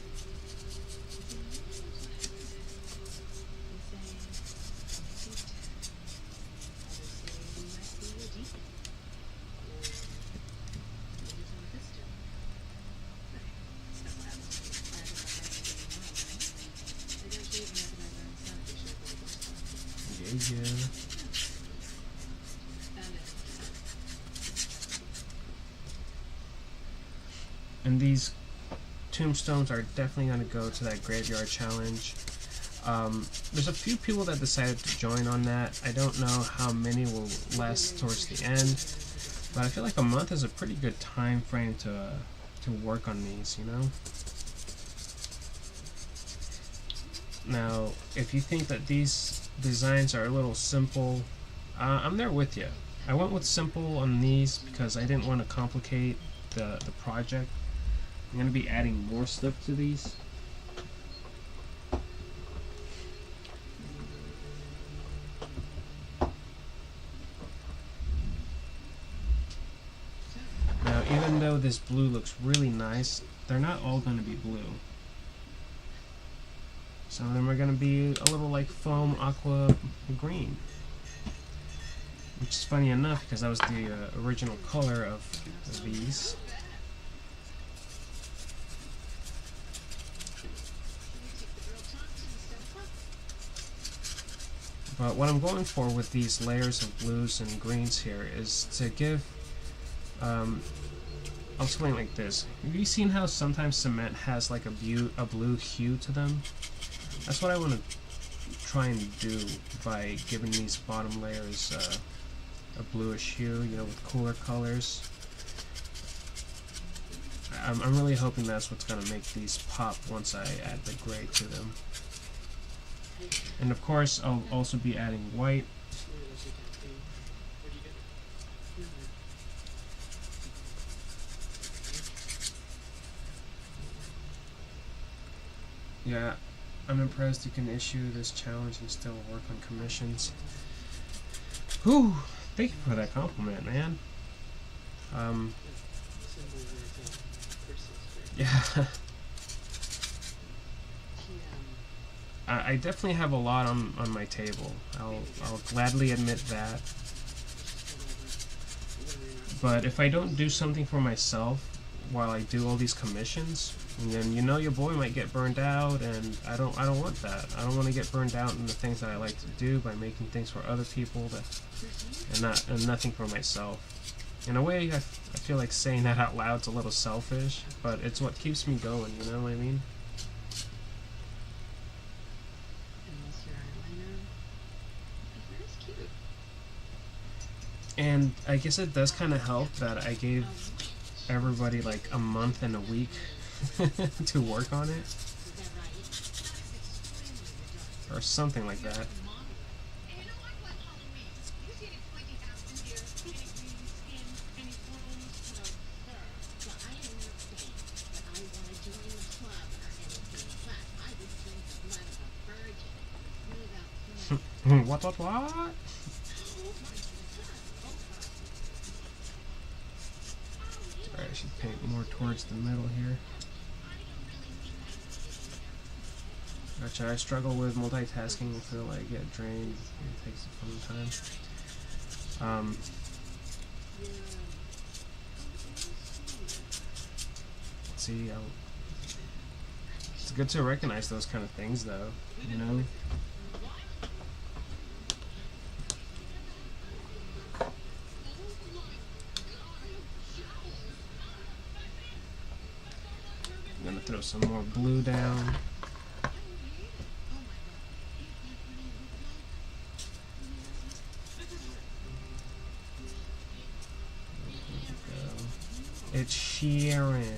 Yeah. And these tombstones are definitely going to go to that graveyard challenge. There's a few people that decided to join on that. I don't know how many will last towards the end, but I feel like a month is a pretty good time frame to work on these, you know? Now, if you think that these designs are a little simple, I'm there with you. I went with simple on these because I didn't want to complicate the project. I'm going to be adding more stuff to these. Now, even though this blue looks really nice, they're not all going to be blue. Some of them are going to be a little like foam aqua green. Which is funny enough because that was the original color of these. But what I'm going for with these layers of blues and greens here is to give, I'll explain like this. Have you seen how sometimes cement has like a blue hue to them? That's what I want to try and do by giving these bottom layers a bluish hue, you know, with cooler colors. I'm really hoping that's what's going to make these pop once I add the gray to them. And of course, I'll also be adding white. Yeah, I'm impressed you can issue this challenge and still work on commissions. Whew, thank you for that compliment, man. Yeah. I definitely have a lot on my table. I'll gladly admit that. But if I don't do something for myself while I do all these commissions, then you know your boy might get burned out, and I don't want that. I don't want to get burned out in the things that I like to do by making things for other people and nothing for myself. In a way, I feel like saying that out loud's a little selfish, but it's what keeps me going. You know what I mean? And I guess it does kind of help that I gave everybody like a month and a week to work on it. Or something like that. What? Alright, I should paint more towards the middle here. Gotcha, I struggle with multitasking until I get drained. It takes some time. Let's see, it's good to recognize those kind of things though, you know? I'm gonna throw some more blue down. It's Sharon.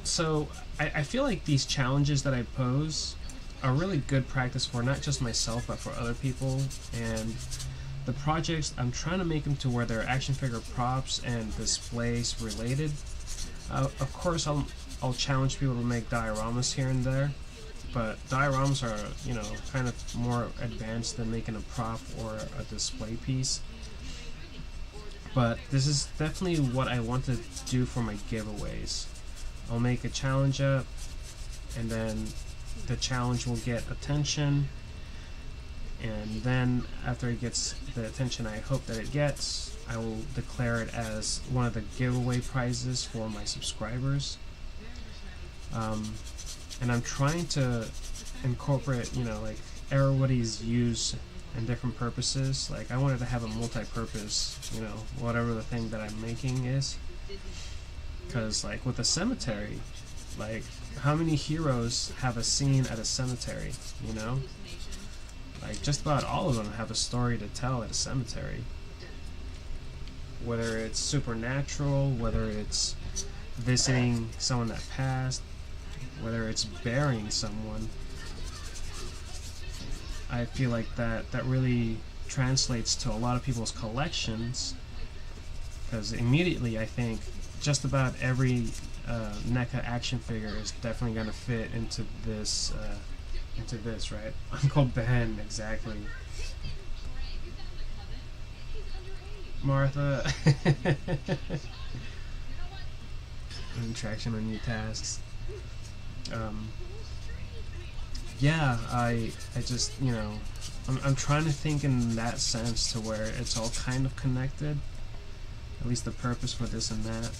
So I feel like these challenges that I pose are really good practice for not just myself but for other people, and the projects I'm trying to make them to where they're action figure props and displays related. Of course I'll challenge people to make dioramas here and there, but dioramas are, you know, kind of more advanced than making a prop or a display piece. But this is definitely what I want to do for my giveaways. I'll make a challenge up, and then the challenge will get attention, and then after it gets the attention I hope that it gets, I will declare it as one of the giveaway prizes for my subscribers. And I'm trying to incorporate, you know, like everybody's use and different purposes. Like I wanted to have a multi-purpose, you know, whatever the thing that I'm making is. Because like with a cemetery, like how many heroes have a scene at a cemetery, you know? Like just about all of them have a story to tell at a cemetery. Whether it's supernatural, whether it's visiting someone that passed, whether it's burying someone. I feel like that really translates to a lot of people's collections, because immediately I think just about every NECA action figure is definitely going to fit into this, right? Uncle Ben, exactly. Martha. Traction on new tasks. Yeah, I just, you know, I'm trying to think in that sense to where it's all kind of connected, at least the purpose for this and that.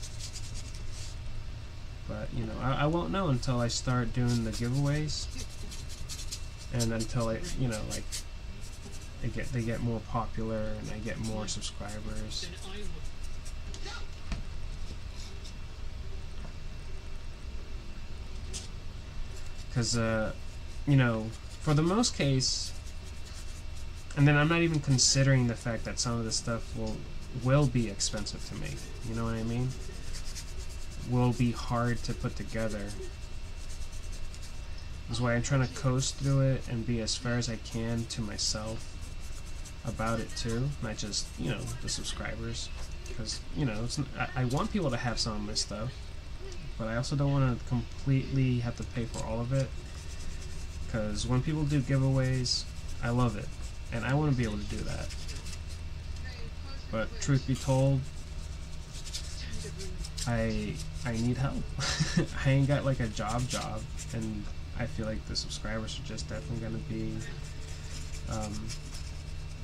But, you know, I won't know until I start doing the giveaways, and until I, you know, like, they get more popular and I get more subscribers. Because, you know, for the most case, and then I'm not even considering the fact that some of this stuff will be expensive to make, you know what I mean? Will be hard to put together. That's why I'm trying to coast through it and be as fair as I can to myself about it too, not just, you know, the subscribers. Because, you know, I want people to have some of my stuff, but I also don't want to completely have to pay for all of it. Because when people do giveaways, I love it, and I want to be able to do that. But truth be told, I need help. I ain't got like a job, and I feel like the subscribers are just definitely going to be,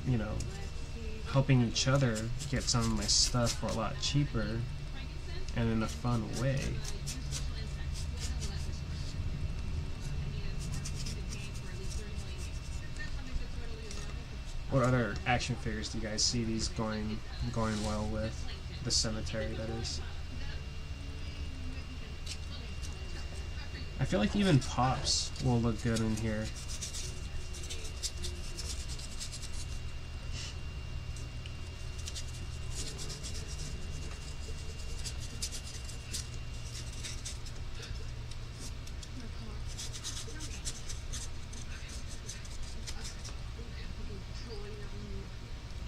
you know, helping each other get some of my stuff for a lot cheaper and in a fun way. What other action figures do you guys see these going well with? The cemetery, that is. I feel like even pops will look good in here.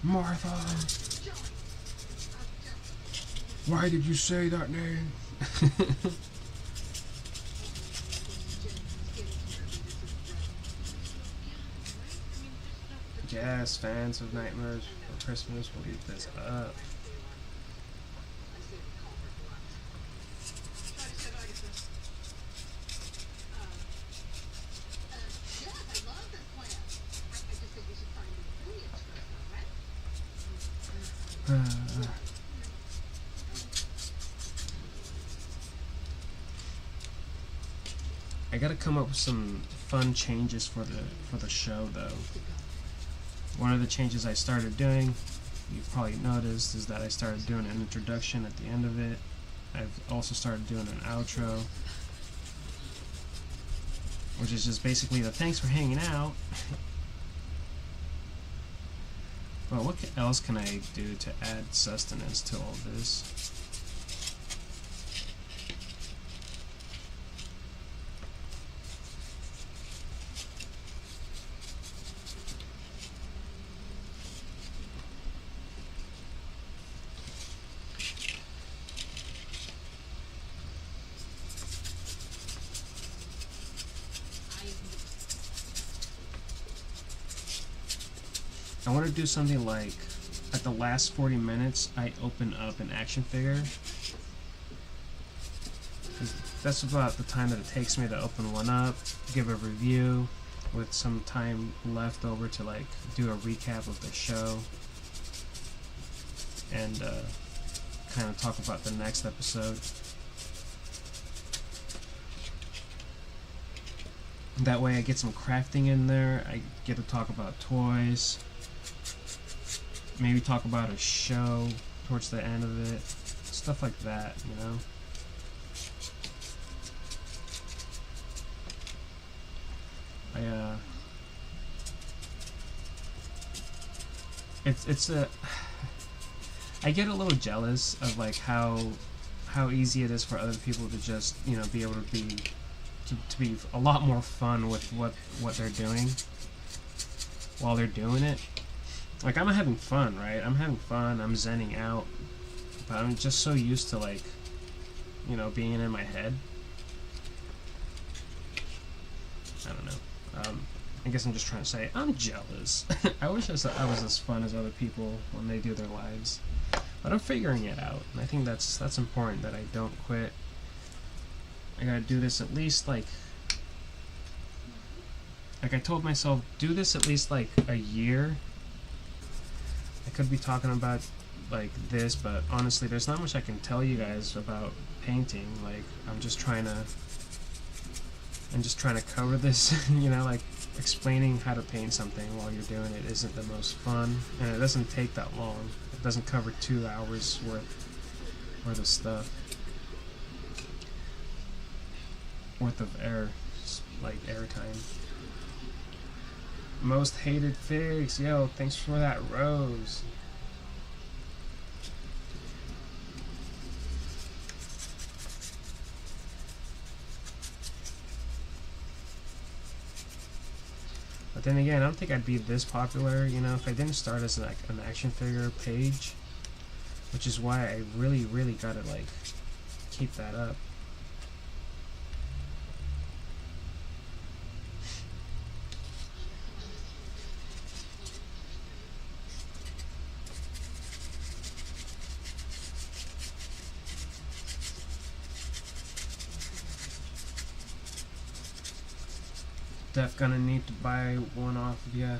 Martha! Why did you say that name? Yes, fans of Nightmares for Christmas will eat this up. I gotta come up with some fun changes for the show though. One of the changes I started doing, you've probably noticed, is that I started doing an introduction at the end of it. I've also started doing an outro, which is just basically the thanks for hanging out. Well, what else can I do to add sustenance to all this? I want to do something like, at the last 40 minutes, I open up an action figure. That's about the time that it takes me to open one up, give a review, with some time left over to like do a recap of the show, and kind of talk about the next episode. That way I get some crafting in there, I get to talk about toys, maybe talk about a show towards the end of it, stuff like that, you know. I get a little jealous of like how easy it is for other people to just, you know, be able to be a lot more fun with what they're doing while they're doing it. Like, I'm having fun, right? I'm having fun, I'm zenning out, but I'm just so used to, like, you know, being in my head. I don't know. I guess I'm just trying to say, I'm jealous. I wish I was as fun as other people when they do their lives. But I'm figuring it out, and I think that's important, that I don't quit. I gotta do this at least, like I told myself, do this at least, like, a year. I could be talking about like this, but honestly there's not much I can tell you guys about painting. Like, I'm just trying to cover this. You know, like, explaining how to paint something while you're doing it isn't the most fun, and it doesn't take that long. It doesn't cover 2 hours worth of stuff, worth of air time. Most hated figs. Yo, thanks for that rose. But then again, I don't think I'd be this popular, you know, if I didn't start as like an action figure page, which is why I really gotta like keep that up. Def gonna need to buy one off of ya.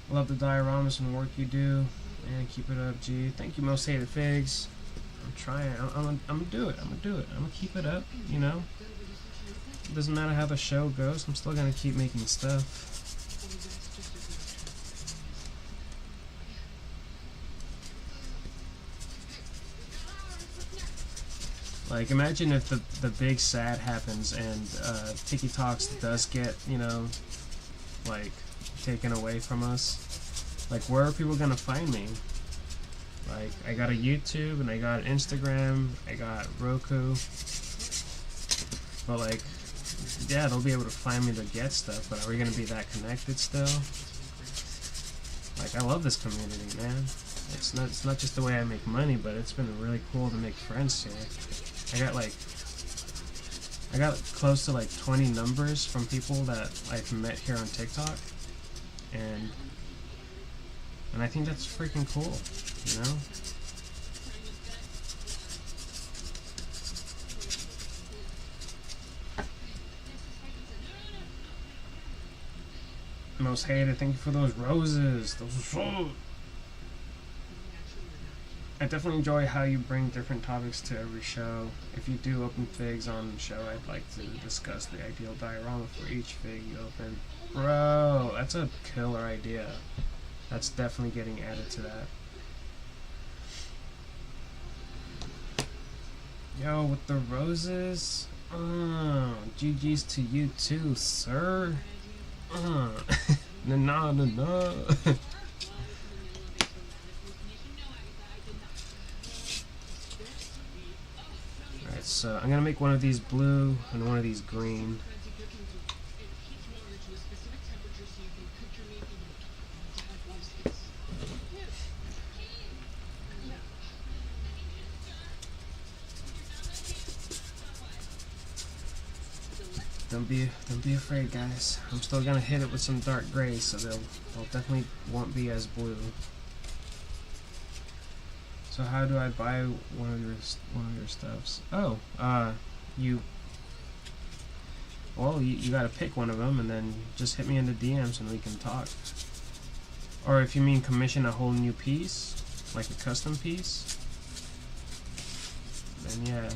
Love the dioramas and work you do, and keep it up, G. Thank you, Most Hated Figs. I'm trying. I'm gonna do it. I'm gonna keep it up. You know, it doesn't matter how the show goes. I'm still gonna keep making stuff. Like, imagine if the big sad happens and Tiki Talks does get, you know, like, taken away from us. Like, where are people gonna find me? Like, I got a YouTube and I got Instagram, I got Roku. But like, yeah, they'll be able to find me to get stuff, but are we gonna be that connected still? Like, I love this community, man. It's not just the way I make money, but it's been really cool to make friends here. I got close to like 20 numbers from people that I've met here on TikTok, and I think that's freaking cool, you know? Most hated, thank you for those roses. Those are so... I definitely enjoy how you bring different topics to every show. If you do open figs on the show, I'd like to discuss the ideal diorama for each fig you open. Bro, that's a killer idea. That's definitely getting added to that. Yo, with the roses? GG's to you too, sir. No. Alright, so I'm gonna make one of these blue and one of these green. Don't be afraid, guys. I'm still gonna hit it with some dark gray, so they'll definitely won't be as blue. So how do I buy one of your stuffs? Oh, you gotta pick one of them and then just hit me in the DMs and we can talk. Or if you mean commission a whole new piece, like a custom piece, then yeah.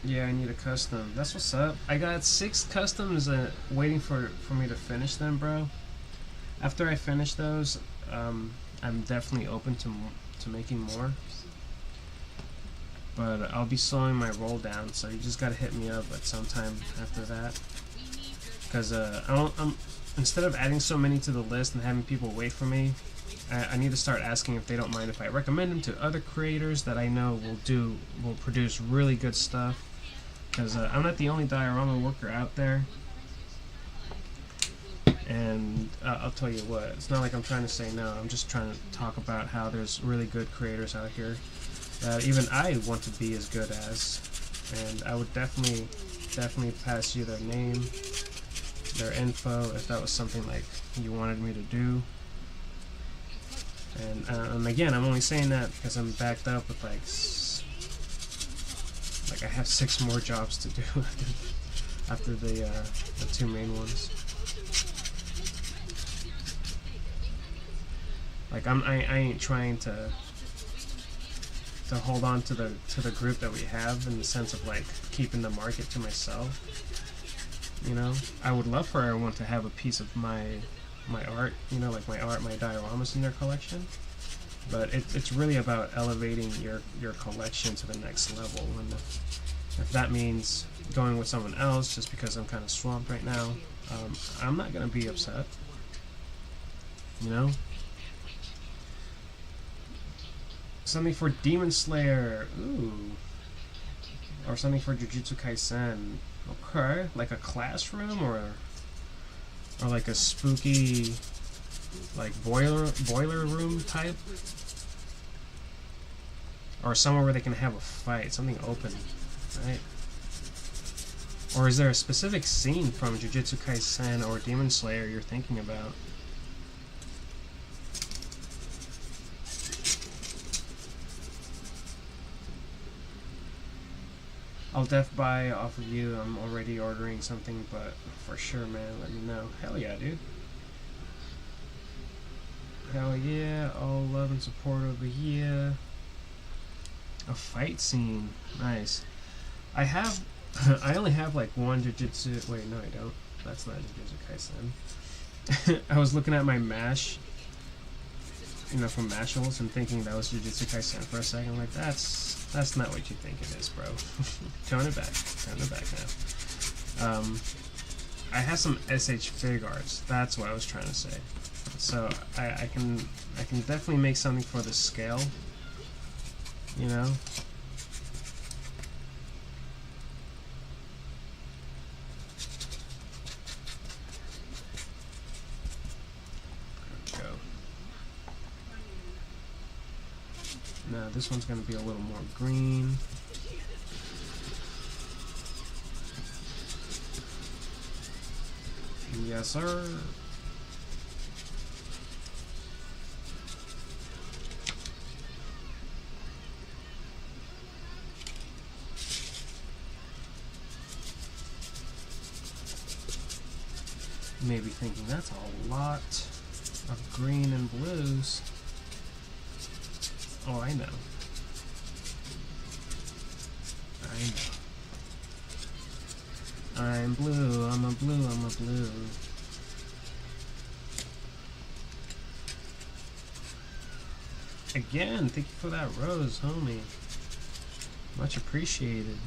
Yeah, I need a custom. That's what's up. I got 6 customs waiting for me to finish them, bro. After I finish those, I'm definitely open to making more. But I'll be slowing my roll down, so you just gotta hit me up at some time after that. Because instead of adding so many to the list and having people wait for me, I need to start asking if they don't mind if I recommend them to other creators that I know will produce really good stuff. Because I'm not the only diorama worker out there, and I'll tell you what, it's not like I'm trying to say no, I'm just trying to talk about how there's really good creators out here that even I want to be as good as, and I would definitely pass you their name, their info, if that was something like you wanted me to do. And again, I'm only saying that because I'm backed up with like I have 6 more jobs to do after the 2 main ones. Like I ain't trying to hold on to the group that we have in the sense of like keeping the market to myself. You know, I would love for everyone to have a piece of my art, you know, like my dioramas in their collection. But it's really about elevating your collection to the next level, and if that means going with someone else just because I'm kind of swamped right now, I'm not gonna be upset. You know, something for Demon Slayer, ooh, or something for Jujutsu Kaisen. Okay, like a classroom or like a spooky, like boiler room type, or somewhere where they can have a fight, something open, right? Or is there a specific scene from Jujutsu Kaisen or Demon Slayer you're thinking about? I'll def buy off of you. I'm already ordering something, but for sure, man, let me know. Hell yeah, dude. Hell yeah, all love and support over here. A fight scene, nice. I only have like one Jujutsu, wait, no I don't. That's not Jujutsu Kaisen. I was looking at my MASH, you know, from Mashals, and thinking that was Jujutsu Kaisen for a second. I'm like, that's not what you think it is, bro. Tone it back now. I have some SH Fig Arts. That's what I was trying to say. So I can definitely make something for the scale. You know. There we go. Now this one's going to be a little more green. Yes, sir. You may be thinking that's a lot of green and blues. Oh, I know. I know. I'm blue, I'm a blue, I'm a blue. Again, thank you for that rose, homie. Much appreciated.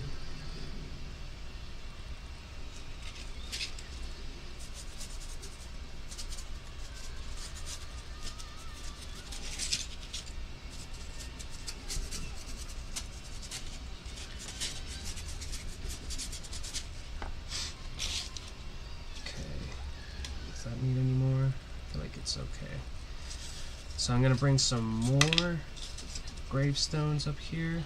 Okay, so I'm gonna bring some more gravestones up here.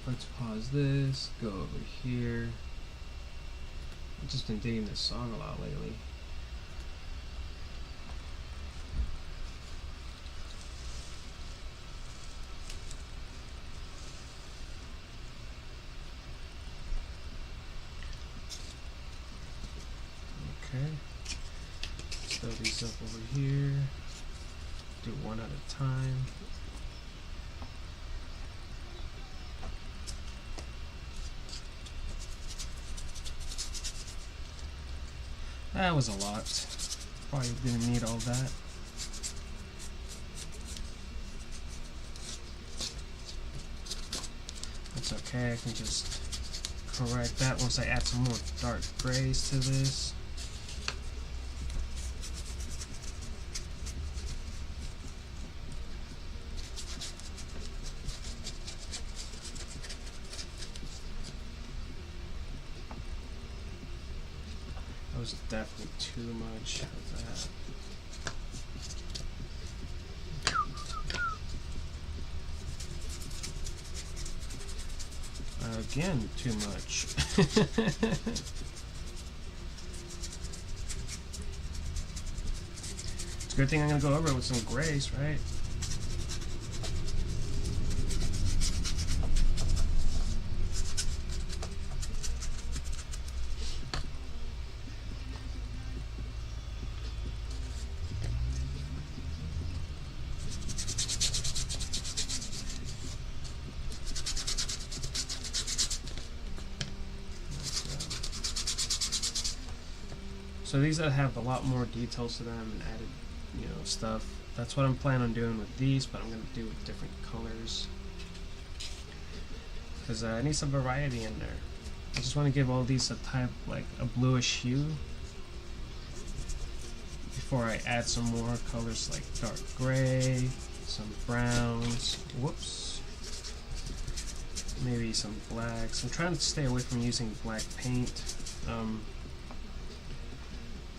Let's pause this, go over here. I've just been digging this song a lot lately. Okay. Throw these up over here. Do one at a time. That was a lot. Probably didn't need all that. That's okay, I can just correct that once I add some more dark grays to this. That was definitely too much of that. Again, too much. It's a good thing I'm gonna go over it with some grays, right? So these that have a lot more details to them and added, you know, stuff. That's what I'm planning on doing with these, but I'm gonna do with different colors because I need some variety in there. I just want to give all these a type, like a bluish hue, before I add some more colors like dark gray, some browns, whoops, maybe some blacks. I'm trying to stay away from using black paint,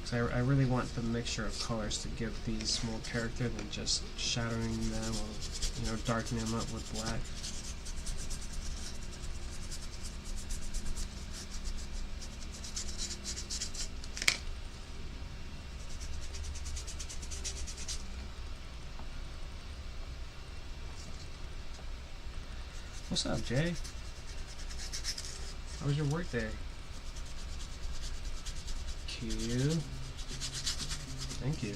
because I really want the mixture of colors to give these more character than just shadowing them or, you know, darkening them up with black. What's up, Jay? How was your work day? Q. Thank you.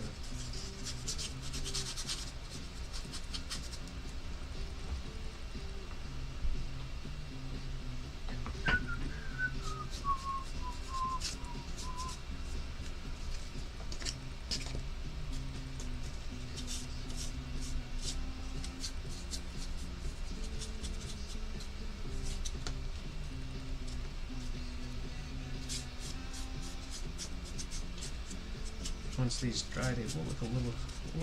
Once these dry, they will look a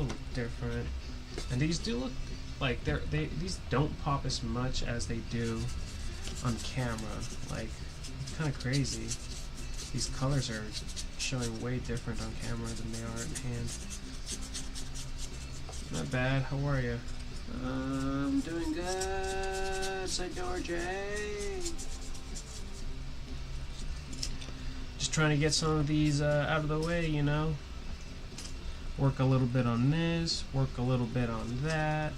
little different, and these do look like these don't pop as much as they do on camera. Like, kind of crazy. These colors are showing way different on camera than they are in hand. Not bad. How are you? I'm doing good, Senor J. Just trying to get some of these out of the way, you know. Work a little bit on this, work a little bit on that.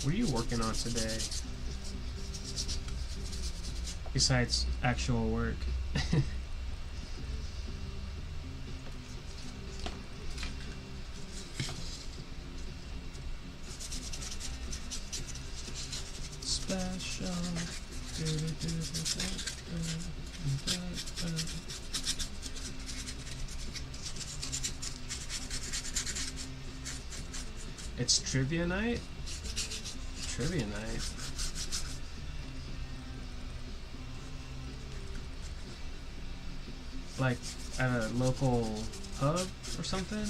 What are you working on today? Besides actual work. It's trivia night? Trivia night. Like at a local pub or something?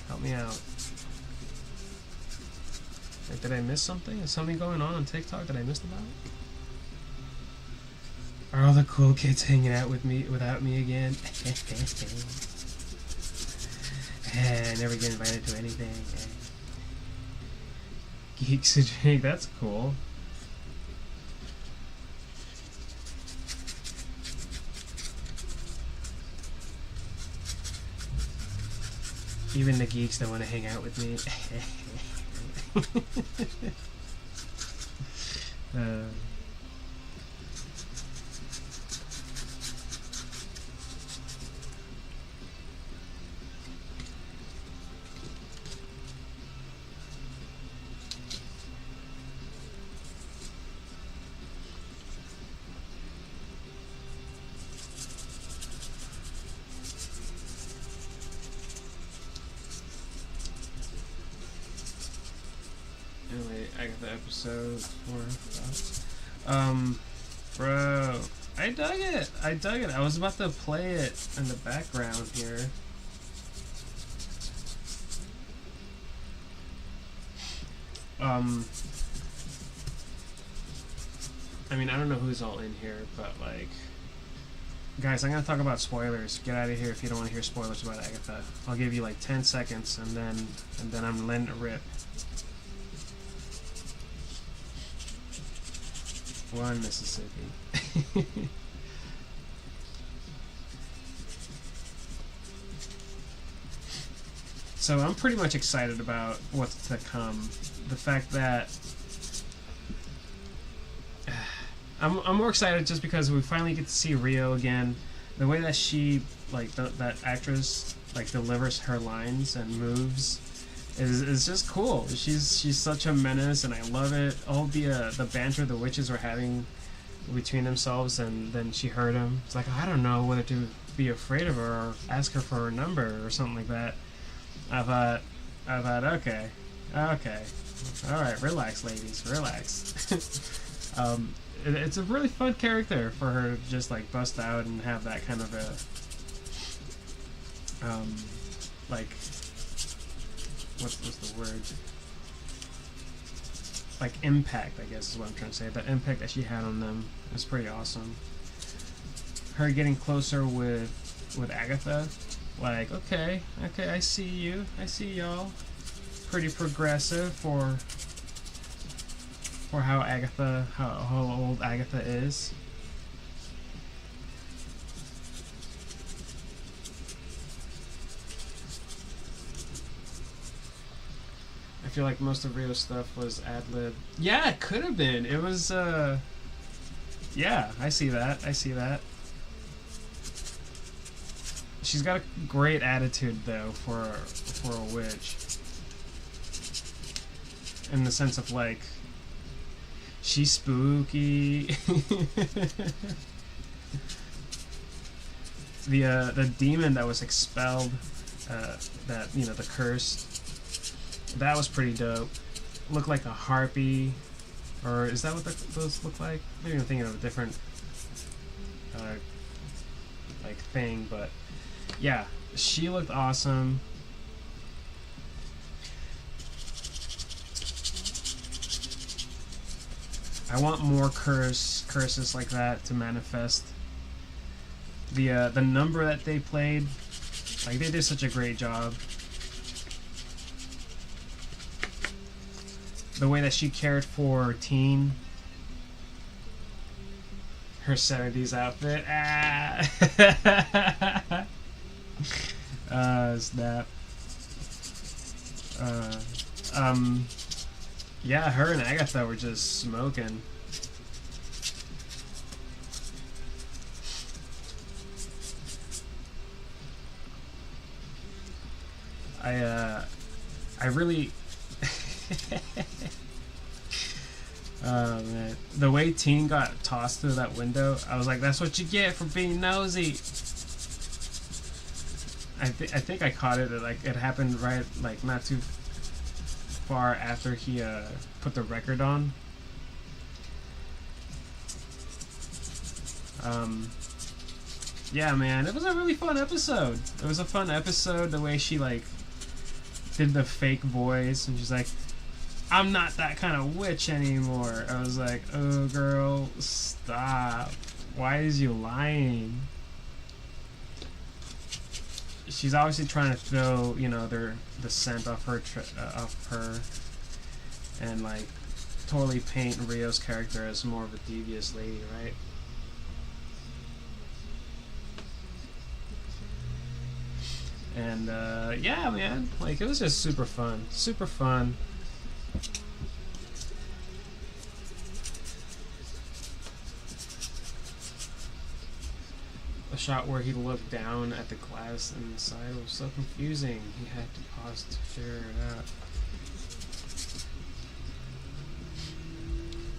Help me out. Like, did I miss something? Is something going on TikTok that I missed about? Are all the cool kids hanging out with me without me again? I never get invited to anything. Geeks a drink, that's cool. Even the geeks don't want to hang out with me. Episode 4. Bro, I dug it. I was about to play it in the background here. I mean, I don't know who's all in here, but like, guys, I'm gonna talk about spoilers. Get out of here if you don't want to hear spoilers about Agatha. I'll give you like 10 seconds, and then I'm letting it rip. One, Mississippi. So I'm pretty much excited about what's to come. The fact that I'm more excited just because we finally get to see Rio again. The way that she, like, that actress, like, delivers her lines and moves is just cool. She's such a menace, and I love it. All the banter the witches were having between themselves, and then she heard him. It's like, I don't know whether to be afraid of her or ask her for her number or something like that. I thought, okay, all right, relax, ladies, relax. It's a really fun character for her to just like bust out and have that kind of a like what's the word? Like impact, I guess is what I'm trying to say. The impact that she had on them is pretty awesome. Her getting closer with Agatha, like okay, I see you, I see y'all. Pretty progressive for how old Agatha is. I feel like most of Rio's stuff was ad-lib. Yeah, it could have been. It was, yeah, I see that. I see that. She's got a great attitude, though, for a witch. In the sense of, like, she's spooky. The demon that was expelled, that, you know, the curse, that was pretty dope. Looked like a harpy, or is that what those look like? Maybe I'm thinking of a different like thing, but yeah, she looked awesome. I want more curses like that to manifest. The number that they played, like they did such a great job. The way that she cared for Teen, her 70s outfit, snap. Yeah, her and Agatha were just smoking. I really oh man, the way Teen got tossed through that window, I was like, that's what you get for being nosy. I think I caught it, like it happened right, like not too far after he put the record on. Yeah, man, it was a really fun episode. It was a fun episode, the way she like did the fake voice, and she's like, I'm not that kind of witch anymore. I was like, oh girl, stop. Why is you lying? She's obviously trying to throw, you know, the scent off her, and like totally paint Rio's character as more of a devious lady, right? And yeah, man, like it was just super fun, super fun. A shot where he looked down at the glass inside was so confusing. He had to pause to figure it out.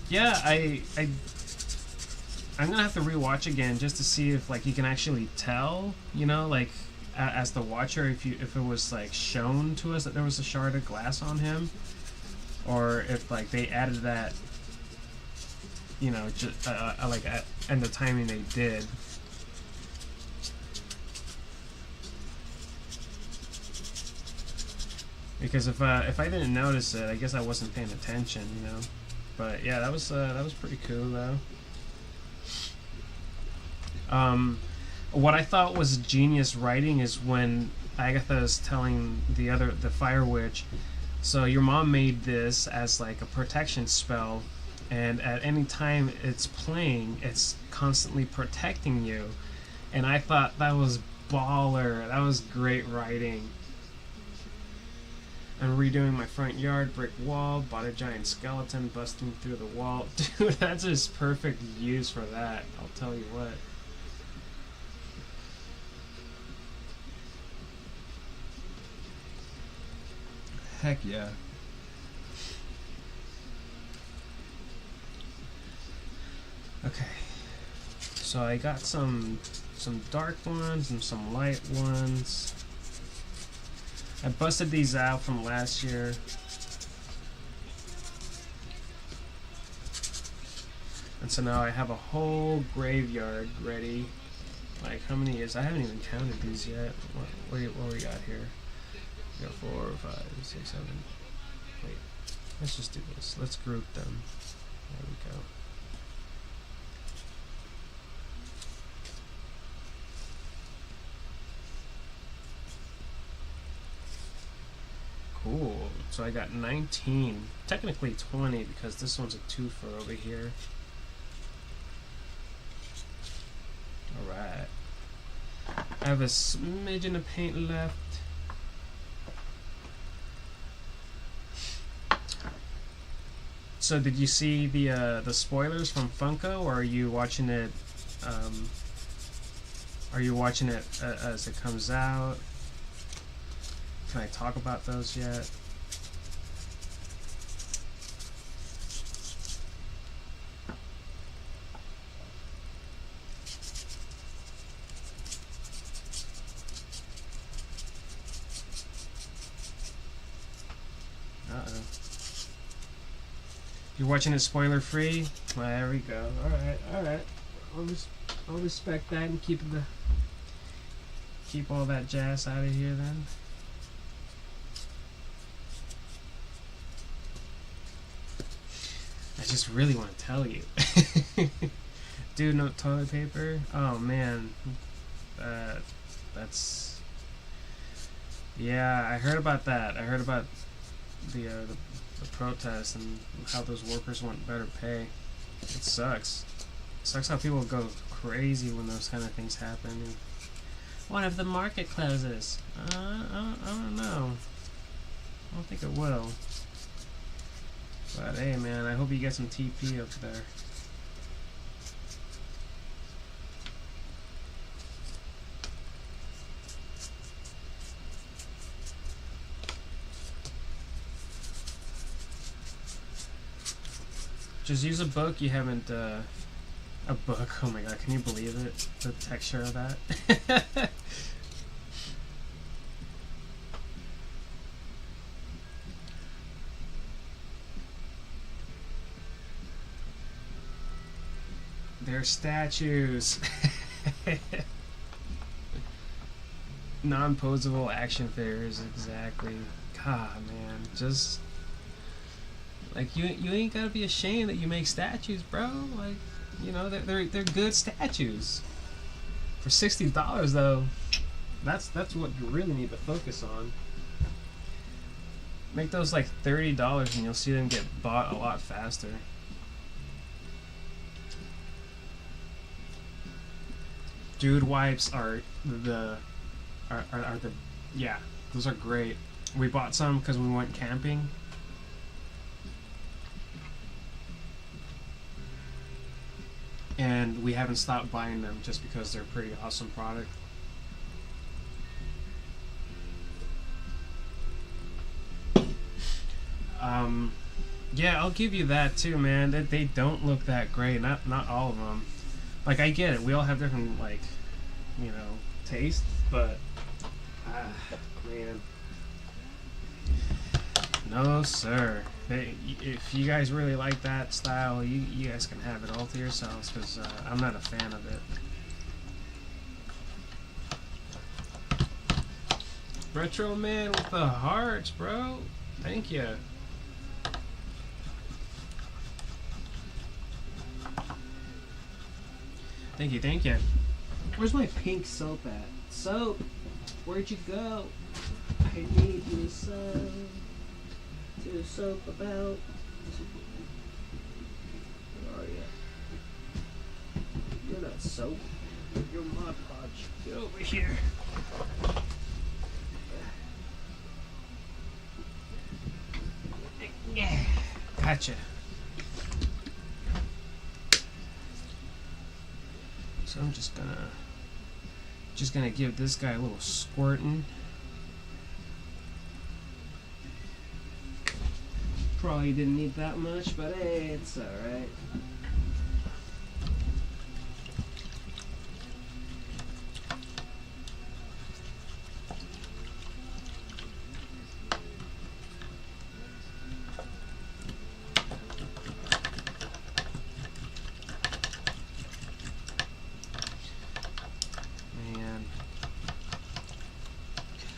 Yeah, I'm gonna have to rewatch again just to see if like you can actually tell, you know, like as the watcher, if it was like shown to us that there was a shard of glass on him, or if like they added that, you know, just like and the timing they did. Because if I didn't notice it, I guess I wasn't paying attention, you know. But yeah, that was pretty cool though. What I thought was genius writing is when Agatha is telling the Fire Witch, so your mom made this as like a protection spell, and at any time it's playing, it's constantly protecting you. And I thought that was baller. That was great writing. I'm redoing my front yard, brick wall, bought a giant skeleton busting through the wall. Dude, that's just perfect use for that, I'll tell you what. Heck yeah. Okay. So I got some dark ones and some light ones. I busted these out from last year. And so now I have a whole graveyard ready. Like, how many is? I haven't even counted these yet. What we got here? We got 4, 5, 6, 7. Wait, let's just do this. Let's group them. There we go. Cool. So I got 19. Technically 20 because this one's a twofer over here. Alright. I have a smidgen of paint left. So did you see the spoilers from Funko, or are you watching it as it comes out? Can I talk about those yet? Uh-oh. You're watching it spoiler free? Well, there we go. Alright. I'll respect that and keep all that jazz out of here then. I just really want to tell you. Dude, no toilet paper? Oh man. That's... Yeah, I heard about that. I heard about the protest and how those workers want better pay. It sucks. It sucks how people go crazy when those kind of things happen. And what if the market closes? I don't know. I don't think it will. But hey man, I hope you get some TP up there. Just use a book you haven't, a book, oh my god, can you believe it? The texture of that? They're statues. Non-posable action figures, exactly. God, man, just like you ain't gotta be ashamed that you make statues, bro. Like, you know, they're good statues. For $60 though, that's what you really need to focus on. Make those like $30 and you'll see them get bought a lot faster. Dude wipes are the yeah, those are great. We bought some because we went camping. And we haven't stopped buying them just because they're a pretty awesome product. Yeah, I'll give you that too, man. They don't look that great. Not all of them. Like, I get it. We all have different, like, you know, tastes, but man, no sir. If you guys really like that style, you guys can have it all to yourselves, because I'm not a fan of it. Retro man with the hearts, bro. Thank you. Thank you, thank you. Where's my pink soap at? Soap, where'd you go? I need you to soap about. Where are you? You're not soap. You're Mod Podge. Get over here. Yeah, gotcha. So I'm just gonna give this guy a little squirting. Probably didn't need that much, but hey, it's alright.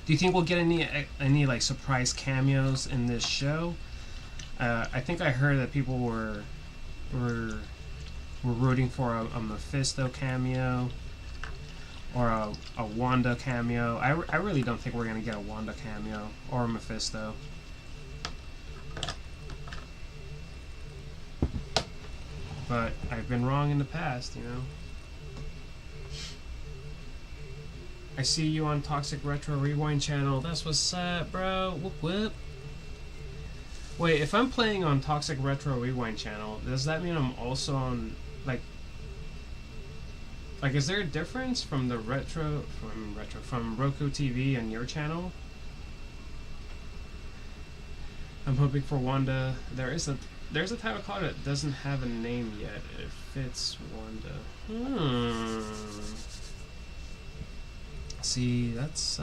Do you think we'll get any like surprise cameos in this show? I think I heard that people were rooting for a Mephisto cameo or a Wanda cameo. I really don't think we're gonna get a Wanda cameo or a Mephisto. But I've been wrong in the past, you know. I see you on Toxic Retro Rewind channel. That's what's up, bro. Whoop whoop. Wait, if I'm playing on Toxic Retro Rewind channel, does that mean I'm also on like is there a difference from the from Roku TV and your channel? I'm hoping for Wanda. There's a title card that doesn't have a name yet. It fits Wanda. See, that's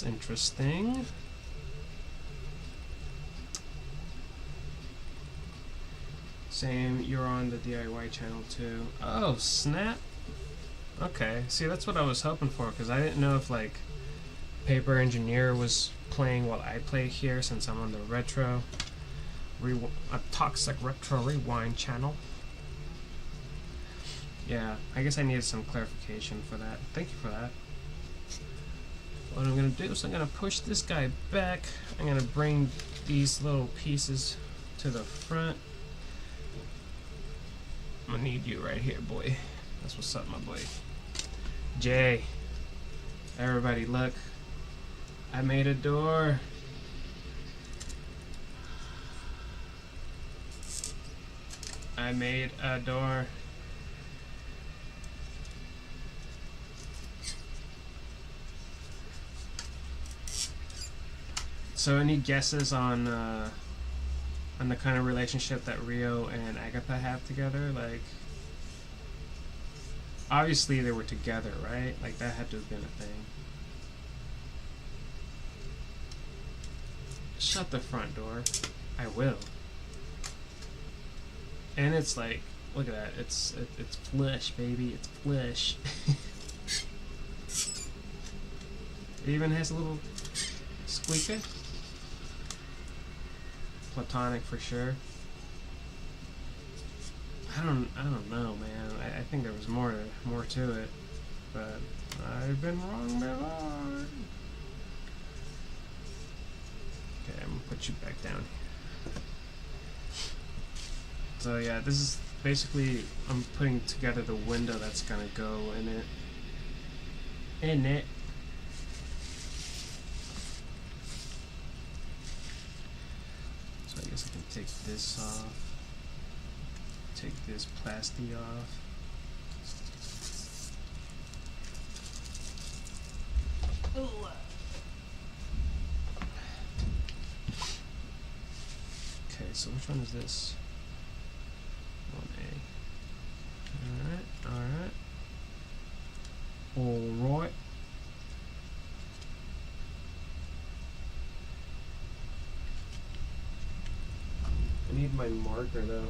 interesting. Same, you're on the DIY channel too. Oh, snap. Okay, see, that's what I was hoping for, because I didn't know if, like, Paper Engineer was playing while I play here, since I'm on the Toxic Retro Rewind channel. Yeah, I guess I needed some clarification for that. Thank you for that. What I'm going to do is I'm going to push this guy back. I'm going to bring these little pieces to the front. I'm going to need you right here, boy. That's what's up, my boy. Jay. Everybody, look. I made a door. I made a door. So any guesses on the kind of relationship that Rio and Agatha have together? Like, obviously they were together, right? Like, that had to have been a thing. Shut the front door. I will. And it's like, look at that. It's flush, baby. It's flush. It even has a little squeaker. Platonic for sure. I don't know, man. I think there was more to it, but I've been wrong before. Okay, I'm gonna put you back down here. So yeah, this is basically, I'm putting together the window that's gonna go in it. So I guess I can take this off. Take this plastic off. Okay, so which one is this? 1A. Alright. Alright. I need my marker though.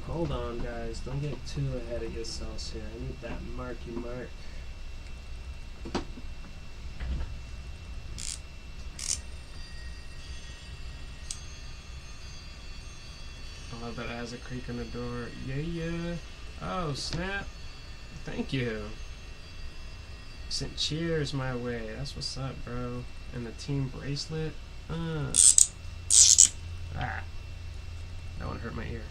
Hold on, guys. Don't get too ahead of yourselves here. I need that marky mark. I love that it has a creak in the door. Yeah. Oh, snap. Thank you. Sent cheers my way. That's what's up, bro. And the team bracelet. Ah. That one hurt my ear.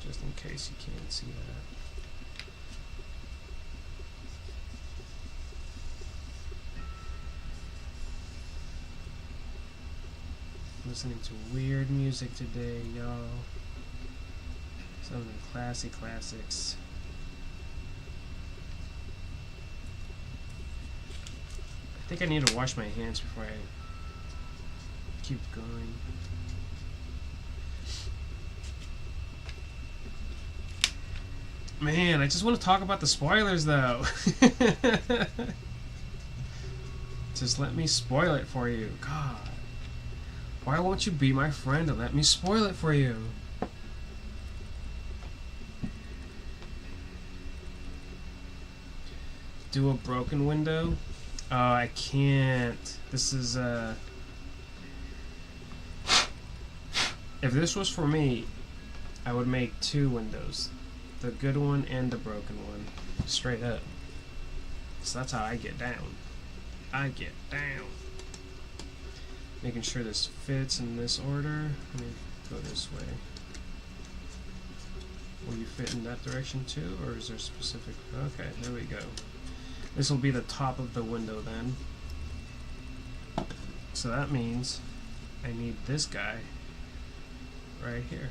Just in case you can't see that. Listening to weird music today, y'all. Some of the classics. I think I need to wash my hands before I keep going. Man, I just want to talk about the spoilers though. Just let me spoil it for you. God. Why won't you be my friend and let me spoil it for you? do a broken window. Oh, I can't. This is if this was for me, I would make 2 windows. The good one and the broken one. Straight up. So that's how I get down. I get down. Making sure this fits in this order. Let me go this way. Will you fit in that direction too, or is there specific? Okay, there we go. This will be the top of the window then. So that means I need this guy right here.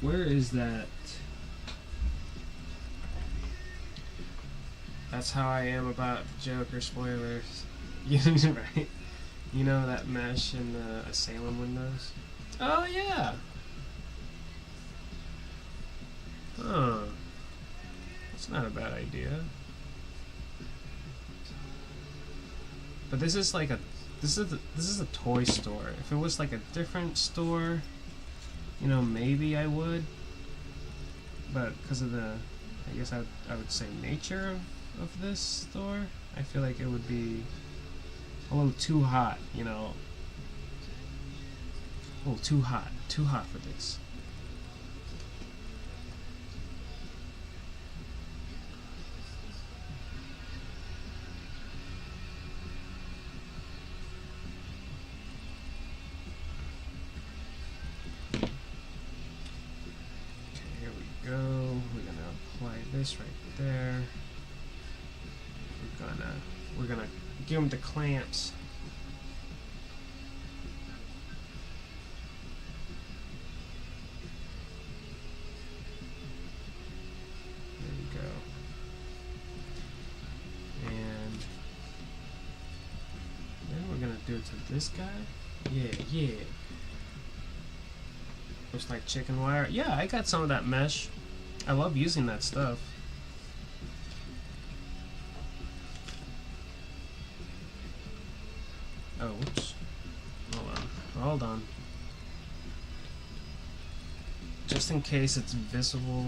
Where is that? That's how I am about Joker spoilers. Right? You know that mesh in the Asylum windows? Oh yeah! Huh. That's not a bad idea. But this is like this is a toy store. If it was like a different store, you know, maybe I would, but because of the, I guess I would say nature of this store, I feel like it would be a little too hot, you know, a little too hot for this. This right there. We're gonna give them the clamps. There we go. And then we're gonna do it to this guy. Yeah. Looks like chicken wire. Yeah, I got some of that mesh. I love using that stuff. Oh, whoops. Hold on. Just in case it's visible.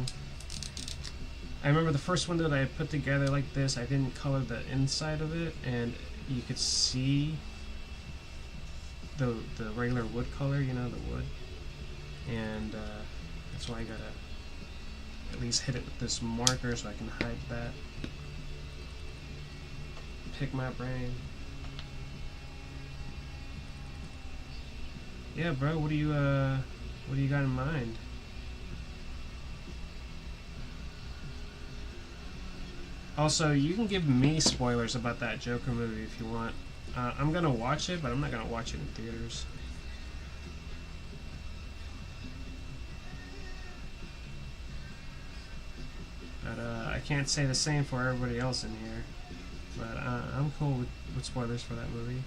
I remember the first window that I put together like this, I didn't color the inside of it, and you could see the regular wood color, you know, the wood. And that's why I gotta at least hit it with this marker so I can hide that. Pick my brain. Yeah, bro, what do you got in mind? Also, you can give me spoilers about that Joker movie if you want. I'm gonna watch it, but I'm not gonna watch it in theaters. But I can't say the same for everybody else in here. But I'm cool with spoilers for that movie.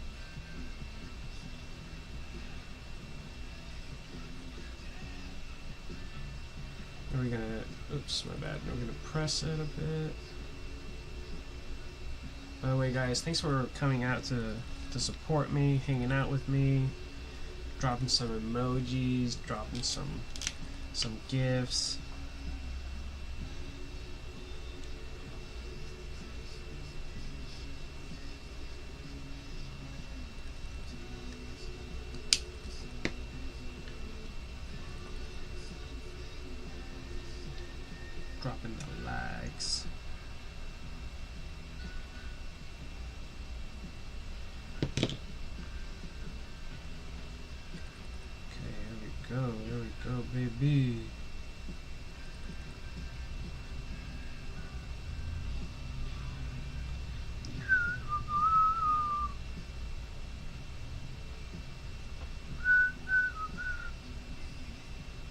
Are we gonna? Oops, my bad. We're gonna press it a bit. By the way, guys, thanks for coming out to support me, hanging out with me, dropping some emojis, dropping some gifts. Dropping the likes. There we go, baby.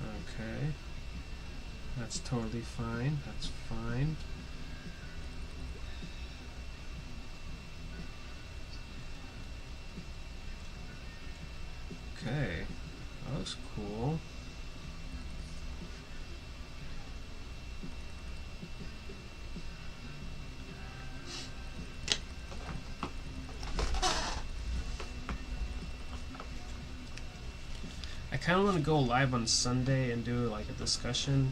Okay. That's totally fine. That's fine. Okay. That looks cool. kind of want to go live on Sunday and do like a discussion.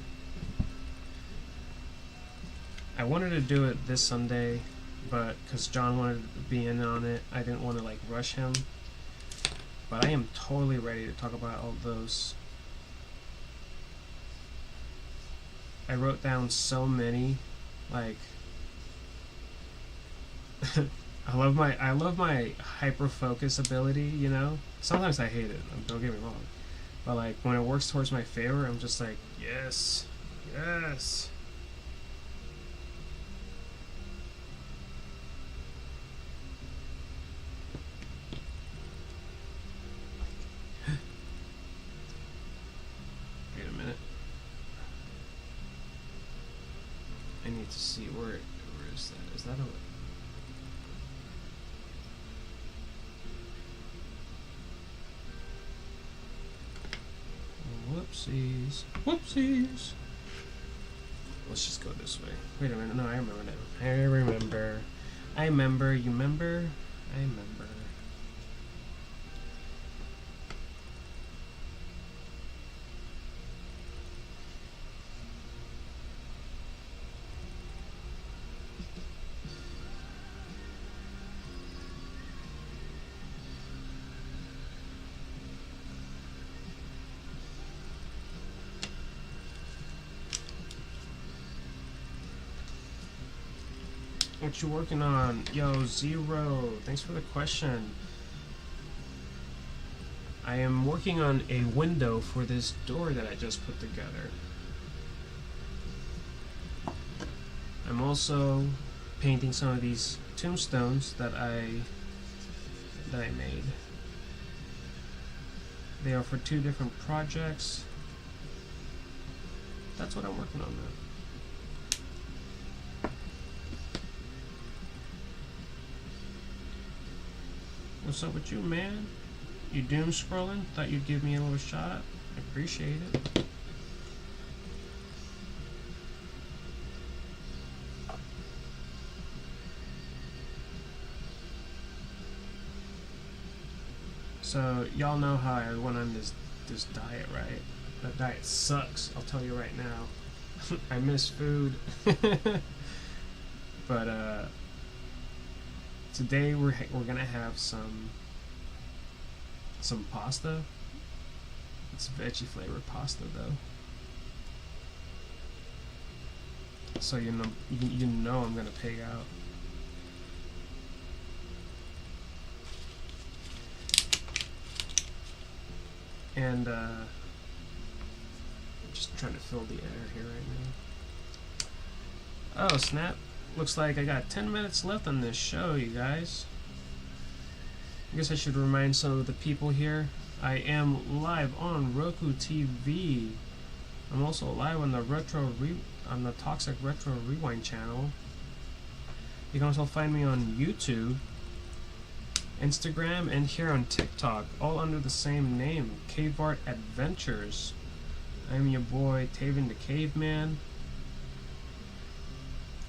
I wanted to do it this Sunday, but because John wanted to be in on it, I didn't want to like rush him. But I am totally ready to talk about all those. I wrote down so many, like I love my hyper focus ability, you know? Sometimes I hate it, don't get me wrong. But like when it works towards my favor, I'm just like, yes. Yes. Wait a minute. I need to see where is that? Is that a whoopsies. Whoopsies. Let's just go this way. Wait a minute. No, I remember now. I remember. I remember. You remember? I remember. What you working on? Yo, Zero, thanks for the question. I am working on a window for this door that I just put together. I'm also painting some of these tombstones that I made. They are for 2 different projects. That's what I'm working on now. What's up with you, man? You doom scrolling? Thought you'd give me a little shot. I appreciate it. So y'all know how I went on this diet, right? That diet sucks. I'll tell you right now. I miss food. But today we're gonna have some pasta. It's veggie flavored pasta though. So you know I'm gonna pig out. And just trying to fill the air here right now. Oh snap. Looks like I got 10 minutes left on this show, you guys. I guess I should remind some of the people here. I am live on Roku TV. I'm also live on the Toxic Retro Rewind channel. You can also find me on YouTube, Instagram, and here on TikTok, all under the same name, Art Adventures. I'm your boy, Taven the Caveman.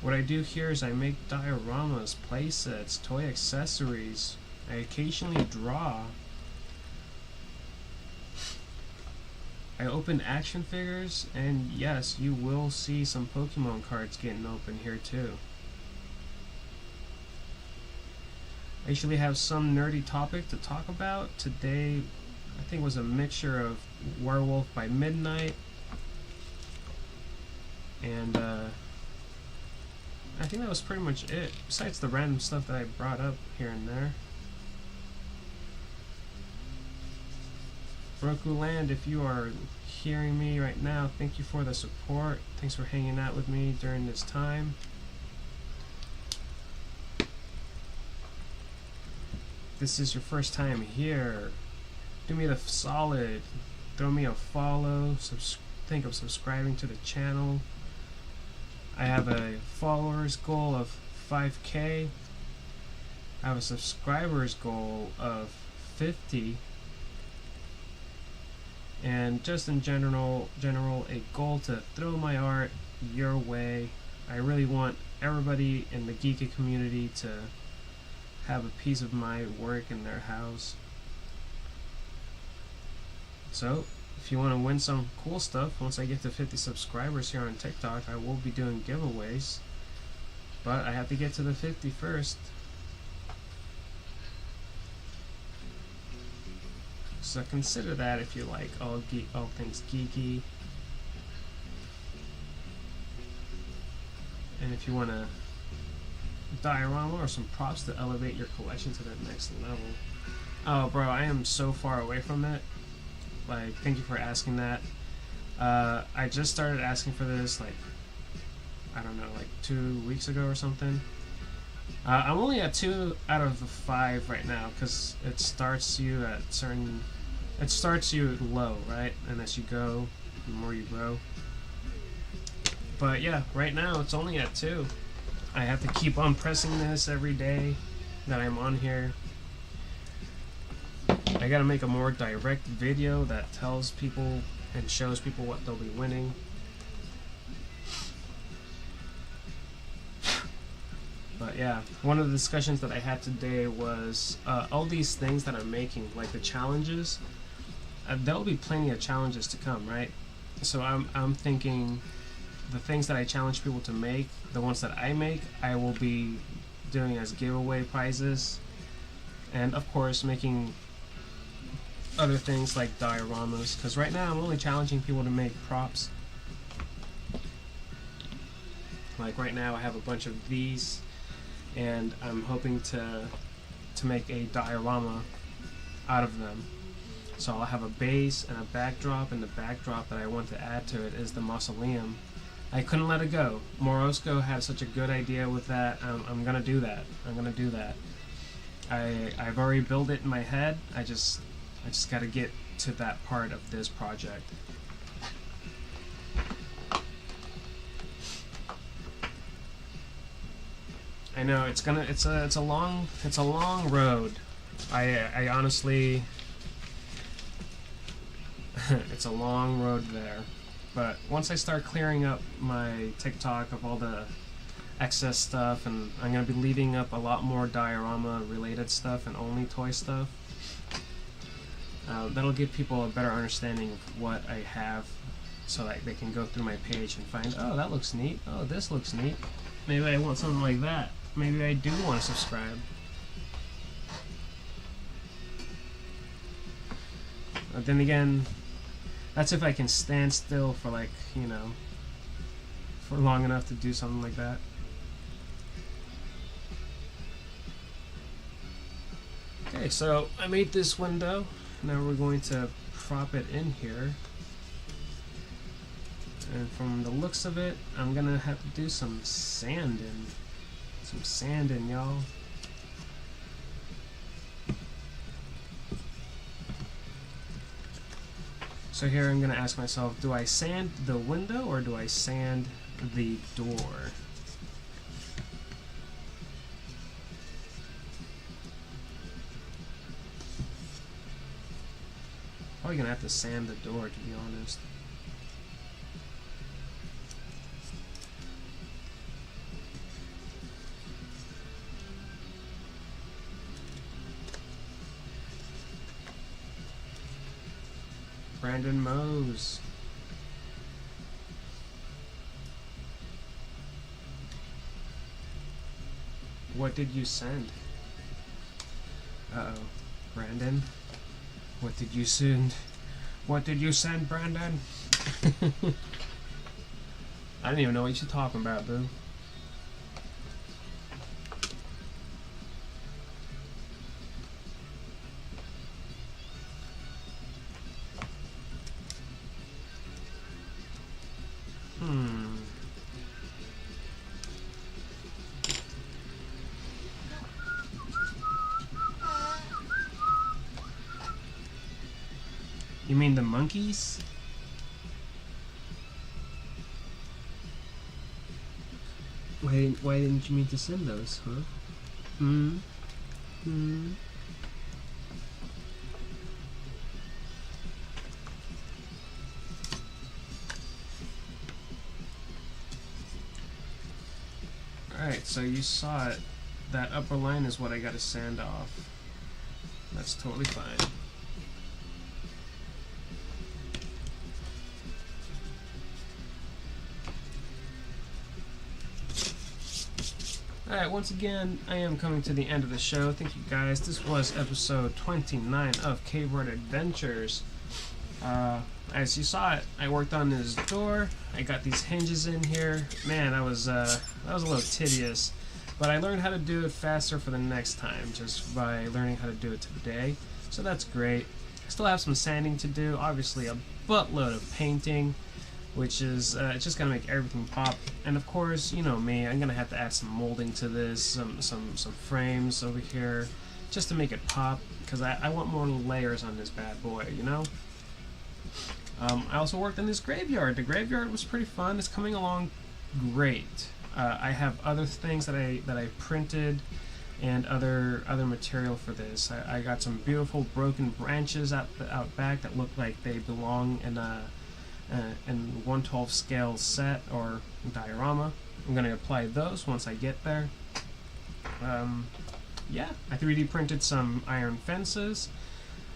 What I do here is I make dioramas, playsets, toy accessories. I occasionally draw. I open action figures, and yes, you will see some Pokemon cards getting open here too. I usually have some nerdy topic to talk about. Today, I think was a mixture of Werewolf by Midnight and I think that was pretty much it, besides the random stuff that I brought up here and there. Roku Land, if you are hearing me right now, thank you for the support. Thanks for hanging out with me during this time. If this is your first time here, do me the solid, throw me a follow, think of subscribing to the channel. I have a followers goal of 5K. I have a subscribers goal of 50. And just in general, a goal to throw my art your way. I really want everybody in the geeky community to have a piece of my work in their house. So if you want to win some cool stuff, once I get to 50 subscribers here on TikTok, I will be doing giveaways. But I have to get to the 50 first. So consider that if you like all things geeky. And if you want a diorama or some props to elevate your collection to the next level. Oh bro, I am so far away from it. Like, thank you for asking that. I just started asking for this, like, I don't know, like 2 weeks ago or something. I'm only at 2 out of the 5 right now, because it starts you at certain... It starts you low, right? And as you go, the more you grow. But yeah, right now it's only at 2. I have to keep on pressing this every day that I'm on here. I gotta make a more direct video that tells people and shows people what they'll be winning. But yeah, one of the discussions that I had today was all these things that I'm making, like the challenges. There'll be plenty of challenges to come, right? So I'm thinking the things that I challenge people to make, the ones that I make, I will be doing as giveaway prizes, and of course making other things like dioramas, because right now I'm only challenging people to make props. Like right now I have a bunch of these, and I'm hoping to make a diorama out of them. So I'll have a base and a backdrop, and the backdrop that I want to add to it is the mausoleum. I couldn't let it go. Morosco had such a good idea with that. I'm gonna do that. I'm gonna do that. I've already built it in my head. I just gotta get to that part of this project. I know it's a long road. I honestly it's a long road there. But once I start clearing up my TikTok of all the excess stuff, and I'm going to be leaving up a lot more diorama related stuff and only toy stuff, that'll give people a better understanding of what I have, so that they can go through my page and find, oh, that looks neat, oh, this looks neat, maybe I want something like that, maybe I do want to subscribe. But then again, that's if I can stand still for, like, you know, for long enough to do something like that. Okay, so I made this window. Now we're going to prop it in here. And from the looks of it, I'm gonna have to do some sanding. Some sanding, y'all. So here I'm going to ask myself, do I sand the window or do I sand the door? Probably going to have to sand the door, to be honest. Brandon Mose. What did you send? Uh-oh. Brandon? What did you send? What did you send, Brandon? I didn't even know what you're talking about, boo. You mean the monkeys? Why didn't you mean to send those, huh? Alright, so you saw it. That upper line is what I gotta sand off. That's totally fine. Alright, once again, I am coming to the end of the show. Thank you guys. This was episode 29 of Cave Art Adventures. As you saw it, I worked on this door. I got these hinges in here. Man, that was a little tedious. But I learned how to do it faster for the next time, just by learning how to do it today. So that's great. I still have some sanding to do. Obviously, a buttload of painting, which is it's just gonna make everything pop. And of course, you know me, I'm gonna have to add some molding to this, some frames over here, just to make it pop. Because I want more layers on this bad boy, you know. I also worked on this graveyard. The graveyard was pretty fun. It's coming along great. I have other things that I printed and other material for this. I got some beautiful broken branches out back that look like they belong in a 1/12 scale set or diorama. I'm going to apply those once I get there. Yeah, I 3D printed some iron fences.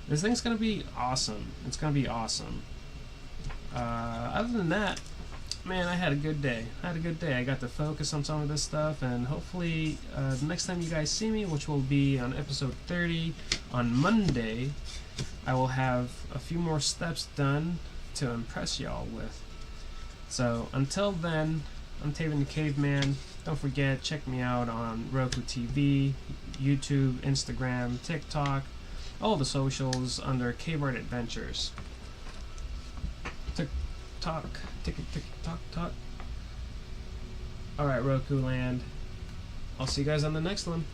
This thing's going to be awesome. It's going to be awesome. Other than that, man, I had a good day. I got to focus on some of this stuff, and hopefully the next time you guys see me, which will be on episode 30 on Monday, I will have a few more steps done to impress y'all with. So until then, I'm Taven the Caveman. Don't forget, check me out on Roku TV, YouTube, Instagram, TikTok, all the socials under Cave Art Adventures. Tick-tock. Alright, Roku Land. I'll see you guys on the next one.